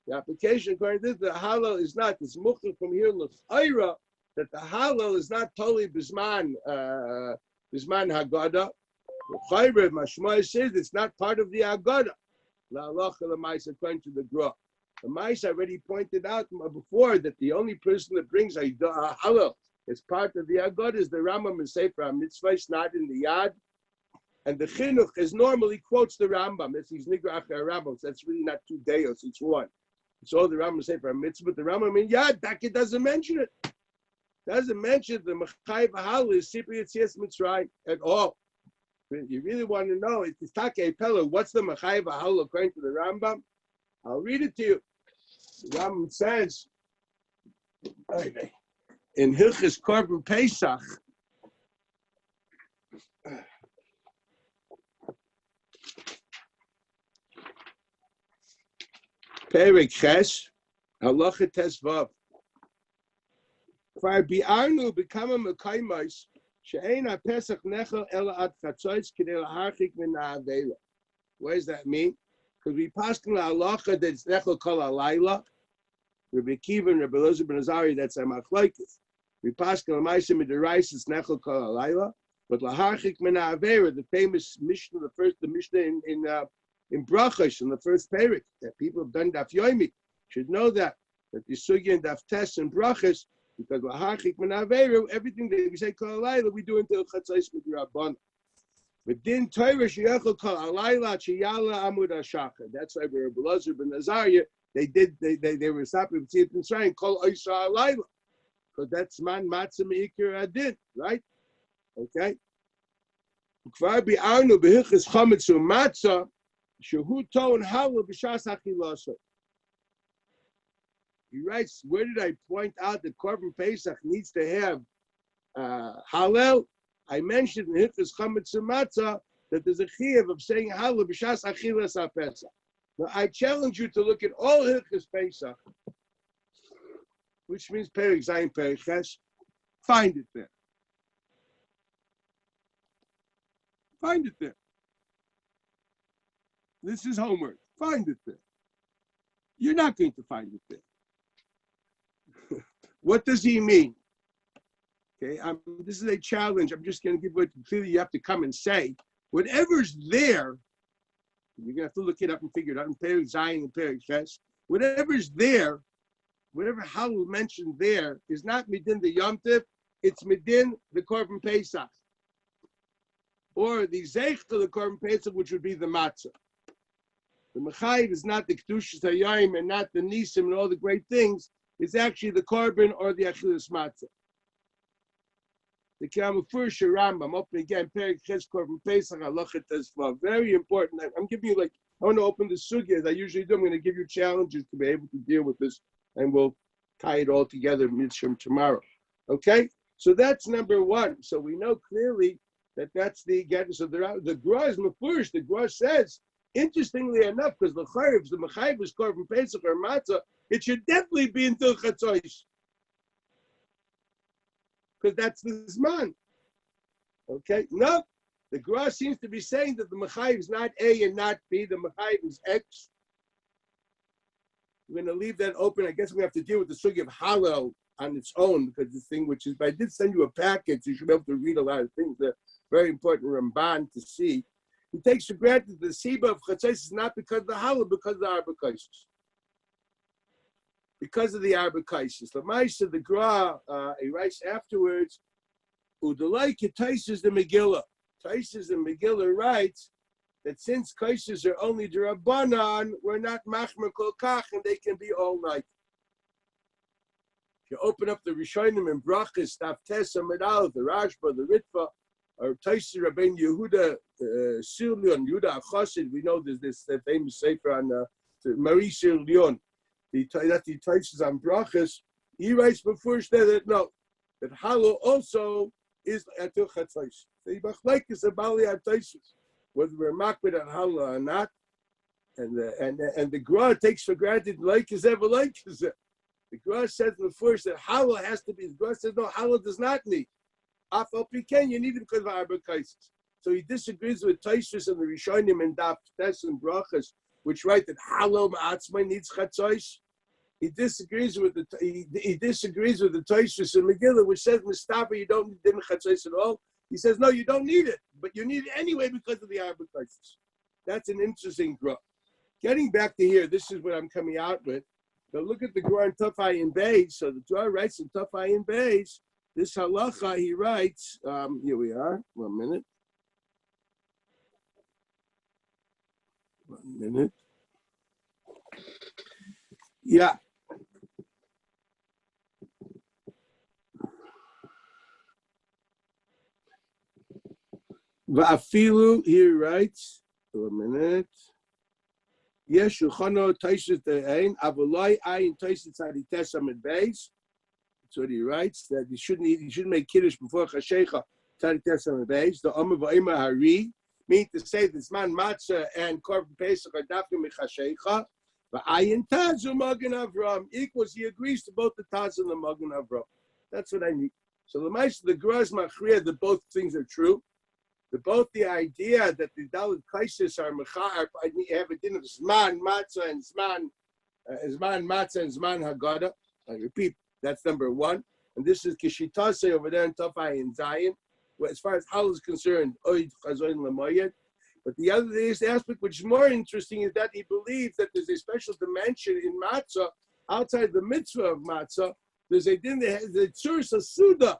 The application according to this, the Hallel is not. It's muchal from here, L'chayra, that the Hallel is not totally Bisman Haggadah. L'chayra, Mashmoy says it's not part of the Haggadah. La'alacha l'maisa, according to the Gra. The Maisa already pointed out before that the only person that brings a Hallel as part of the Haggadah is the Rambam in Sefer HaMitzvah. It's not in the Yad. And the Chinuch is normally quotes the Rambam. It's his Nigra Achar Rambam. So that's really not 2 deos, it's one. It's all the Rambam say for a mitzvah, but the Rambam in Yad, Daki doesn't mention it. Doesn't mention the Mechayev Hallel is Sipri Yetzias Mitzrayim at all. If you really want to know, it's Takei Pella. What's the Mechayev Hallel according to the Rambam? I'll read it to you. The Rambam says in Hilchis Korban Pesach. Perek Ches, Halacha Tesvav. Kvar bi'arnu b'kama mekaymos she'ein ha'pesach nechel ela ad chatzos k'dei laharchik min ha'avera. What does that mean? Because we pass on the halacha that it's nechel kol halayla. Rabbi Akiva and Rabbi Elazar ben Azari, that's a machlokes. We pass on the ma'asim mid'oraisa, it's nechel kol halayla. But laharchik min ha'avera, the famous Mishnah, the Mishnah in Brachos, in the first parak, that people have done Daf Yomi should know that the Sugya and Daf Tes and Brachos, because Lahachik Min Averu, everything that we say Kol Alayla, we do until Chatzos Midrabban. But Din Torah Sheyachol Kol Alayla Chiyala Amud Hashachar. That's why Rabbi Elazar ben Azariah, they were stopping with Tzit and saying Kol Oisha Alayla, because that's Man Matzah Meikir Adin, right? Okay. Kvar bi'arnu b'hilchis chametz u'matzah. He writes, where did I point out that Korban Pesach needs to have Hallel? I mentioned in Hilchos Chametz U'Matzah that there's a chiyuv of saying Hallel b'shas achilas haPesach. Now I challenge you to look at all Hilchos Pesach, which means Perek Zayin, Perek Ches. Find it there. Find it there. This is homework. Find it there. You're not going to find it there. What does he mean? Okay, this is a challenge. I'm just going to give what clearly you have to come and say. Whatever's there, you're going to have to look it up and figure it out in Perek Zayin and Perek Ches. Whatever's there, whatever Hallel mentioned there is not midin the Yom Tov, it's midin the Korban Pesach. Or the Zeich to the Korban Pesach, which would be the Matzah. The Mechayiv is not the Kedushas Hayayim and not the Nisim and all the great things. It's actually the Korban or the Achilas Matzah. The Kamafurish Rambam, open again, Perek Ches Korban Pesach, Halacha Tesvav. Very important. I'm giving you I want to open the Sugya as I usually do. I'm going to give you challenges to be able to deal with this, and we'll tie it all together tomorrow. Okay? So that's number one. So we know clearly that that's the get. So the Gra is Mefurish. The Gra says, interestingly enough, because the Mechayiv is Korban Pesach or Matzah, it should definitely be until Chatzos. Because that's the Zman. Okay? No. The Gra seems to be saying that the Mechayiv is not A and not B. The Mechayiv is X. We're going to leave that open. I guess we have to deal with the Sugya of Hallel on its own, because the thing which is, but I did send you a packet, so you should be able to read a lot of things. They're very important Ramban to see. He takes for granted the Heseiba of Chatzos is not because of the Hallel, because of the Arba Koshes. Because of the Arba Koshes. The Maisa, the Gra, he writes afterwards, Udalai Taisus the Megillah. Taisus the Megillah writes that since kaises are only Durabanan, we're not machmer kol kach, and they can be all night. If you open up the Rishonim and Brachas, Stav Tessa Medal, the Rashba, the Ritva, or Taisi Rabbein Yehuda Sirlion, Yehuda Achasid, we know there's this famous sefer on Marie Sirlion, that he touches on Brachas. He writes before that no, that Halo also is Atil Chatzais. So he like is a Bali Ataisus, whether we're makbid on Halo or not, and the Gra takes for granted like is ever like is it. The Gra says in the first that Halo has to be. The Gra says no, Halo does not need. Afal Piken, you need it because of Arba Kaisis. So he disagrees with Taisus and the Rishonim and Daf Tes and Brachas, which write that Halo Ma'atzmai needs Chatzais. He disagrees with the Taisus and Megillah, which says Mustafa, you don't need Din Chatzais at all. He says no, you don't need it, but you need it anyway because of the Arba Kaisis. That's an interesting Gra. Getting back to here, this is what I'm coming out with. But look at the Gra in Tafai in Beis. So the Gra writes in Tafai in Beis. This halacha, he writes, here we are, 1 minute. 1 minute. Yeah. Va'afilu, he writes, 1 minute. Yes, Shulchano Taisus De'ein, Avolai Ayin Taisus Tzadites Amid Beis. That's what he writes, that he shouldn't make Kiddush before Chashecha Tzadites Amid Beis. The Omer V'Omer Hari, meaning to say this man Matzah and Korban Pesach are Dafka Mechashecha. V'Ayin Tazu Magen Avram equals, he agrees to both the Taz and the Magen Avram. That's what I need. So the Ma'aseh, the Graz Machriya, that both things are true. Both the idea that the Dalit Kaisis are Mechar, have a din of Zman Matzah and Zman Matzah and Zman Haggadah. I repeat, that's number one. And this is Kishitase over there in Tafai in Zion. As far as Hal is concerned, Oid Chazoin Lamayed. But the other aspect, which is more interesting, is that he believes that there's a special dimension in Matzah outside the mitzvah of Matzah. There's a din, the Tzuris Suda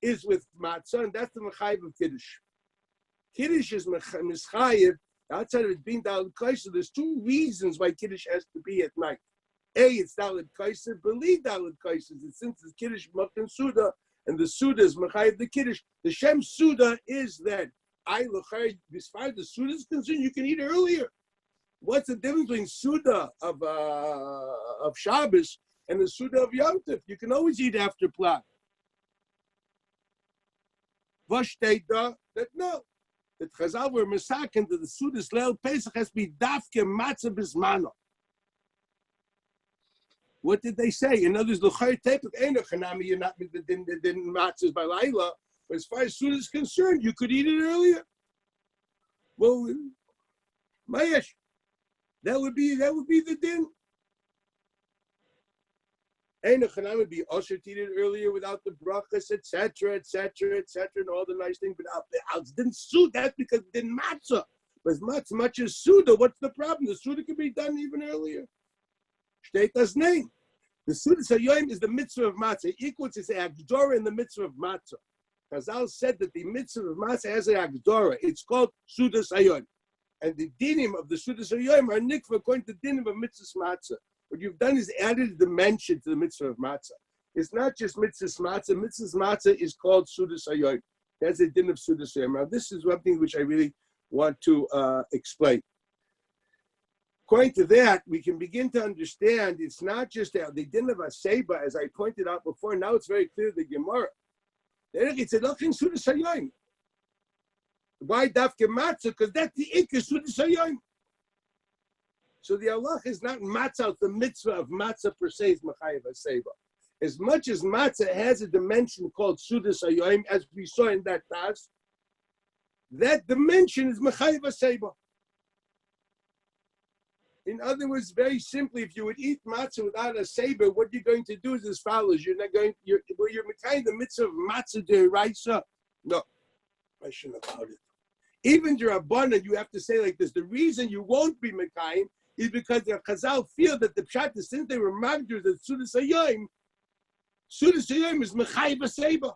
is with Matzah, and that's the Mechayiv of Kiddush. Kiddush is mischayev outside of it being Dalit Kaiser. There's two reasons why Kiddush has to be at night. A, it's Dalit Kaiser. Believe Dalit Kaiser. Since it's Kiddush Makan Suda and the Suda is mechayev the Kiddush. The Shem Suda is that as far as the Suda is concerned, you can eat earlier. What's the difference between Suda of Shabbos and the Suda of Yom Tov? You can always eat after Plat. Vashteda that no. That Chazal were misaken to the Sudas Leil Pesach has to be dafke matzah bismano. What did they say? In other words, the Chayr Tepik Eino Chanami, you're not the din matzahs by Laila. But as far as Sudas is concerned, you could eat it earlier. Well, Mayesh, that would be the din. Eino Chanami would be usher to eat it earlier without the brachas, etc., and all the nice things. But it didn't suit that because it didn't matzah. But as much as Suda, what's the problem? The Suda can be done even earlier. State das name. The Suda Sayoim is the mitzvah of matzah. Equals it's a Agdora in the mitzvah of matzah. Chazal said that the mitzvah of matzah has a Agdora. It's called Suda Sayoim. And the dinim of the Suda Sayoim are nikva according to the dinim of mitzvah matzah. What you've done is added a dimension to the mitzvah of matzah. It's not just mitzvah matzah. Mitzvah matzah is called Suda Sayoim. That's a din of Suda Sayoim. Now, this is one thing which I really want to explain. According to that, we can begin to understand it's not just the din of Heseiba, as I pointed out before. Now it's very clear the Gemara. It's a lachin Suda Sayoim. Why dafke matzah? Because that's the ikar Suda Sayoim. So the halach is not matzah, the mitzvah of matzah per se is mechayev Heseiba. As much as matzah has a dimension called Suda Sayoim, as we saw in that task, that dimension is mechayev Heseiba. In other words, very simply, if you would eat matzah without a Heseiba, what you're going to do is as follows. You're mechayev the mitzvah of matzah deraisa. No, I shouldn't have allowed it. Even Rabbanan, you have to say like this. The reason you won't be mechayev is because the Chazal feel that the pshat, since they were magders at Suda Sayoim is mechayev Heseiba.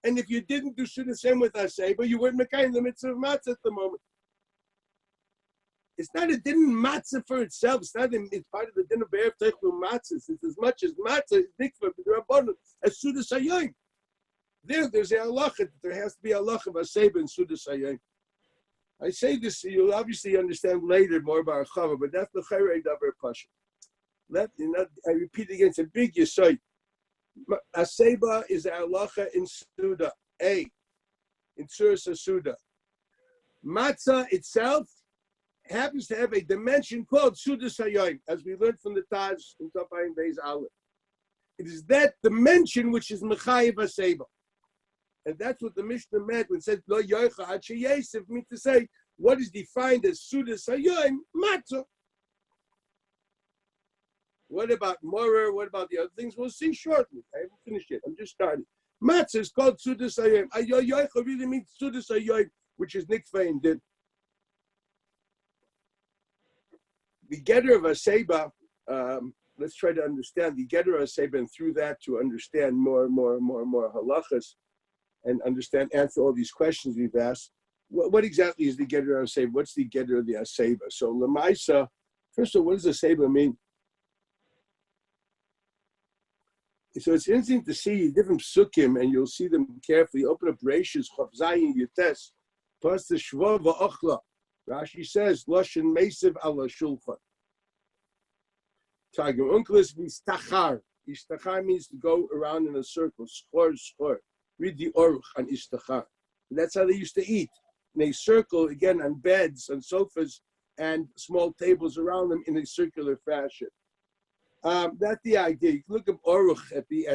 And if you didn't do Suda Sayoim with Heseiba, you weren't mechayev the mitzvah of matzah at the moment. It's not a din matzah for itself. It's not. It's part of the din of be'erev teichlu matzahs. It's as much as matzah is nikva b'drabanan as sudas hayoyim. There's a halacha that there has to be a halacha of Heseiba and sudas hayoyim. I say this, you'll obviously understand later more about Chava, but that's the Chayrei Davar Pasha. I repeat again, it's a big yesod. Heseiba is a halacha in Suda, in Tzuras Suda. Matzah itself happens to have a dimension called Sudas Hayoim, as we learned from the Taj in Tafayim Beis Aleph. It is that dimension which is Mechayiv Heseiba. And that's what the Mishnah meant when it said, Lo yoicha ad sheyesef, means to say, what is defined as Sudas Hayoim? Matzah. What about Morer? What about the other things? We'll see shortly. I haven't finished yet. I'm just starting. Matzah is called Sudas Hayoim. Yoicha really means Sudas Hayoim, which is Nikveh and Din. The getter of Heseiba, let's try to understand the getter of Heseiba, and through that to understand more halachas and answer all these questions we've asked. What exactly is the getter of Heseiba? What's the getter of the Heseiba? So Lamaisa, first of all, what does Heseiba mean? So it's interesting to see different psukim, and you'll see them carefully. Open up Reishis, Chav Zayin, Yutes, plus the Shva v'Ochla. Rashi says, Lashon Meisiv ala Shulchan. Targum Unclis v'Istachar. Istachar means to go around in a circle. Schor. Read the Oruch on Istachar. That's how they used to eat. In a circle, again, on beds, on sofas, and small tables around them in a circular fashion. That's the idea. You can look up Oruch at the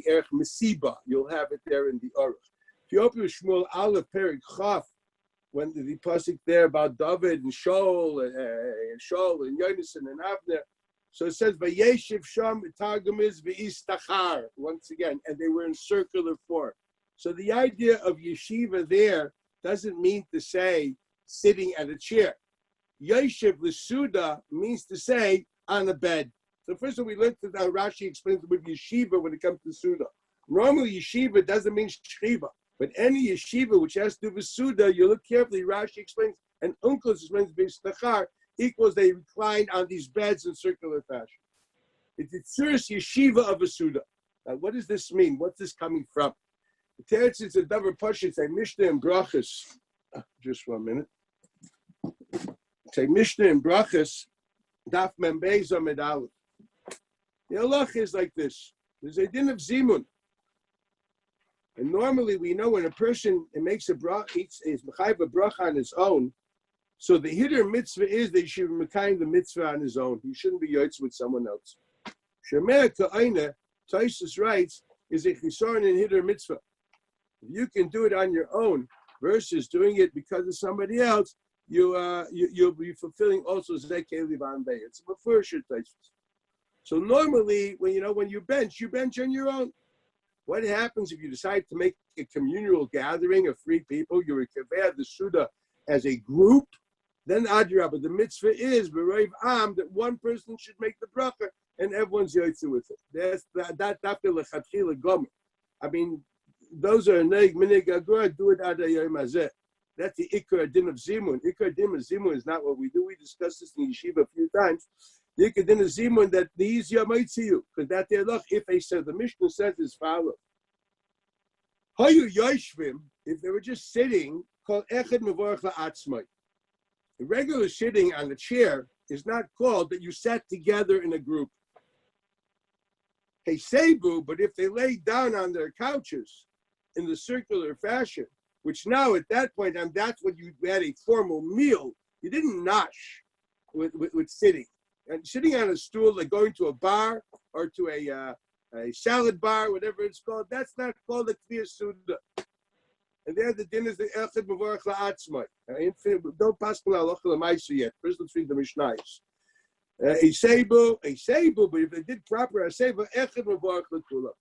Erech Mesiba. You'll have it there in the Oruch. If you open Shmuel Aleph Perik Chaf, when the pasuk there about David and Shaul and Yonasan and Avner, so it says Vayeshiv Sham Targum is V'Istachar once again, and they were in circular form. So the idea of yeshiva there doesn't mean to say sitting at a chair. Yeshiv L'Suda means to say on a bed. So first of all, we learned that how Rashi explains with yeshiva when it comes to Suda. Normally yeshiva doesn't mean shchiva. But any yeshiva which has to do with Suda, you look carefully, Rashi explains, and Uncles explains, B'Istachar equals they recline on these beds in circular fashion. It's the Tzuras yeshiva of a Suda. Now, what does this mean? What's this coming from? The Teretz is a Davar Pasha. It's a Mishnah and Brachas. Just 1 minute. It's a Mishnah and Brachas, Daf Membez Amid Aleph. The halach is like this. There's a din of Zimun. And normally we know when a person makes a bracha, is mechayiv a bracha on his own, so the hitter mitzvah is that he should be mekayim the mitzvah on his own. He shouldn't be yotz with someone else. Shemeh ka'ayna, Taisus writes, is a chisaron in hitter mitzvah. If you can do it on your own versus doing it because of somebody else, you'll be fulfilling also zekei livan bey. It's a mafurshir Taisus. So normally when you bench on your own. What happens if you decide to make a communal gathering of 3 people? You're a the Suda as a group. Then Adrabah, the mitzvah is B'Raiv Am that one person should make the bracha and everyone's yotze with it. That's after lechatchila gomer. I mean, those are neig minig agor. Do it ad hayom hazeh. That's the ikar din of zimun. Ikar din of zimun is not what we do. We discussed this in yeshiva a few times. The ikar din of zimun that these might see you because that they're luck. If they said the Mishnah says as follows. Hayu yoshvim, if they were just sitting, called echad mevorach la'atzmai. The regular sitting on the chair is not called that you sat together in a group. Heseibu, but if they laid down on their couches in the circular fashion, which now at that point, and that's when you had a formal meal, you didn't nosh with sitting. And sitting on a stool, like going to a bar or to a salad bar, whatever it's called, that's not called a Kviyas Suda. And there the din is the Echad Mevorach La'atzmai. Don't pass on Halacha L'Maisa yet. First let's read the Mishnayos. Heseiba, but if they did proper Heseiba, Echad Mevorach L'Kula.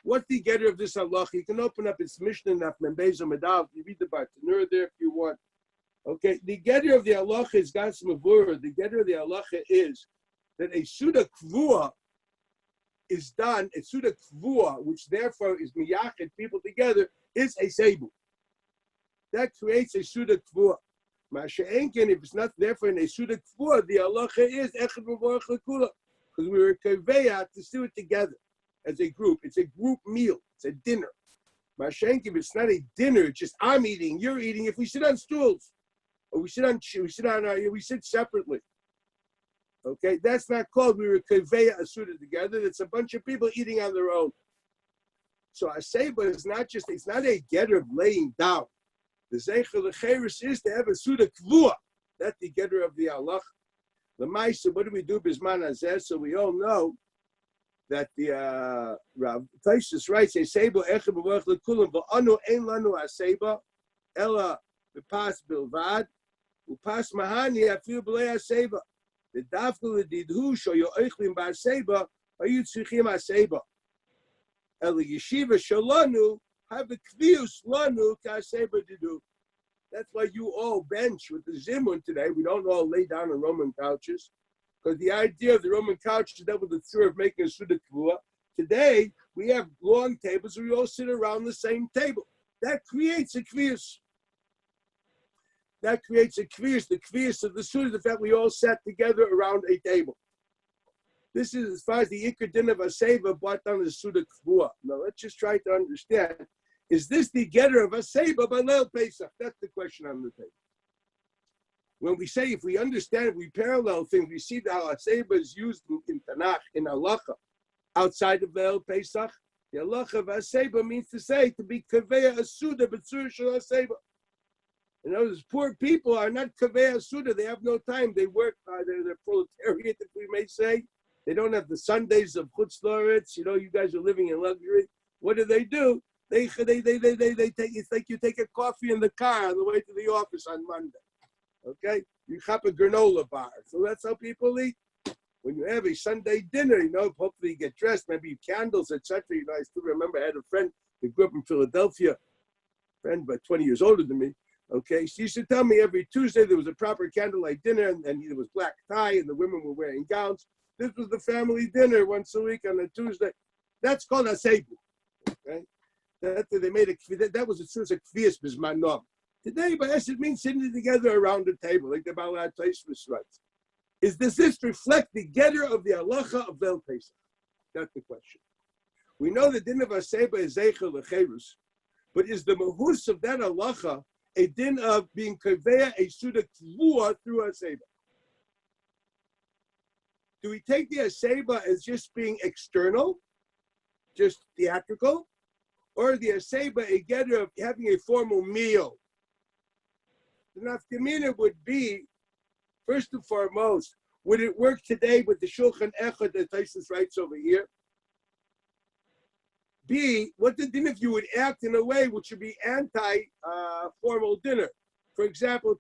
What's the getter of this halacha? You can open up its Mishnah and Membez Amadav. You read the Bartanur there if you want. Okay, the getter of the halacha is Gas Mavur. The getter of the halacha is that a Suda Kvua is done, a Suda Kvua, which therefore is miyached people together, is a Seibu. That creates a Suda Kvua. Masha'enkin, if it's not there for an Esuda Kfua, the halacha is Echad Mevorach Lekula. Because we were Kaveya to do it together as a group. It's a group meal. It's a dinner. Masha'enkin, if it's not a dinner, it's just I'm eating, you're eating. If we sit on stools, or we sit separately. Okay, that's not called we were Kaveya Asuda together. It's a bunch of people eating on their own. So Heseiba is not just, it's not a getter of laying down. The Zeichel Lecheres is to have a Suda Kvua. That's the getter of the Allah. The Maisa, what do we do Bisman Hazeh? So we all know that the Rav Taisus writes, Heseiba Echad B'Varach L'Kulam, V'anu Ein Lanu Heseiba, Ela B'Pas Bilvad, U'Pas Mahani Afiu B'Lei Heseiba. The Dafku L'Didhu Sho Yo'echlim B'Heseiba, Ayu Tzrichim Heseiba. El Yeshiva Shalanu, have the Kvius Lanu K'Heseiba Didu. That's why you all bench with the Zimun today. We don't all lay down on Roman couches. Because the idea of the Roman couch is that with the tzur of making a Suda Kvua. Today, we have long tables where we all sit around the same table. That creates a Kvius. That creates a Kvius. The Kvius of the Suda, the fact we all sat together around a table. This is as far as the Iker Din of Heseiba brought down the Suda Kvua. Now, let's just try to understand. Is this the getter of Heseiba by Leil Pesach? That's the question on the table. When we say, if we understand, if we parallel things, we see how Heseiba is used in Tanakh, in Halacha, outside of Leil Pesach. The Halacha of Heseiba means to say, to be Kaveya Asuda, B'tzur Shel Heseiba. In other words, poor people are not Kaveya Asuda. They have no time. They work, they're proletariat, if we may say. They don't have the Sundays of Chutz La'aretz. You know, you guys are living in luxury. What do? They take, it's like you take a coffee in the car on the way to the office on Monday. Okay? You have a granola bar. So that's how people eat. When you have a Sunday dinner, you know, hopefully you get dressed, maybe candles, etc. You know, I still remember I had a friend who grew up in Philadelphia, friend about 20 years older than me. Okay, she used to tell me every Tuesday there was a proper candlelight dinner, and there was black tie, and the women were wearing gowns. This was the family dinner once a week on a Tuesday. That's called Heseiba. Okay, they made that was a source of kvias bisman nom. Today, by it means sitting together around the table, like the Baal Taisvis writes. Does this reflect the getter of the halacha of Leil Pesach? That's the question. We know the din of Heseiba is zeichel lecherus, but is the mahus of that halacha a din of being kaveya a suda kvua through Heseiba? Do we take the Heseiba as just being external, just theatrical, or the Heseiba a getter of having a formal meal? The nafkamina would be, first and foremost, would it work today with the Shulchan Echad that Taisus writes over here? B, what the din if you would act in a way which would be anti-formal dinner? For example,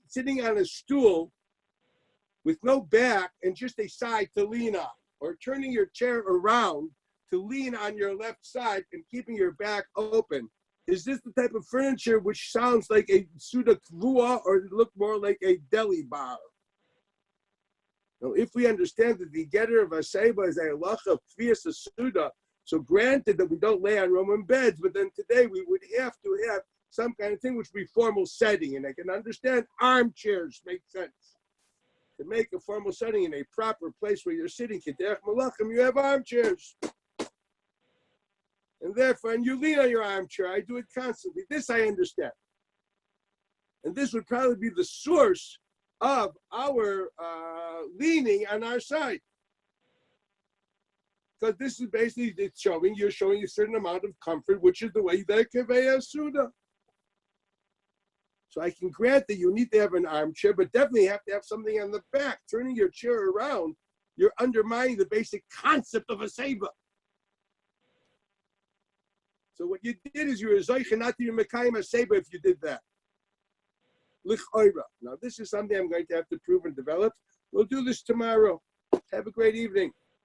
sitting on a stool with no back and just a side to lean on, or turning your chair around to lean on your left side and keeping your back open. Is this the type of furniture which sounds like a Suda Kvua, or does it look more like a deli bar? Now, if we understand that the getter of Heseiba is a halacha of Kviyas Suda, so granted that we don't lay on Roman beds, but then today we would have to have some kind of thing which would be formal setting, and I can understand armchairs make sense. To make a formal setting in a proper place where you're sitting, K'derech Malachim, you have armchairs. And therefore, and you lean on your armchair. I do it constantly. This I understand. And this would probably be the source of our leaning on our side. Because this is basically you're showing a certain amount of comfort, which is the way that Kaveya Suda. So I can grant that you need to have an armchair, but definitely have to have something on the back. Turning your chair around, you're undermining the basic concept of Heseiba. So what you did is you were zoicha not to be mekayim Heseiba if you did that. L'ch'oira. Now this is something I'm going to have to prove and develop. We'll do this tomorrow. Have a great evening.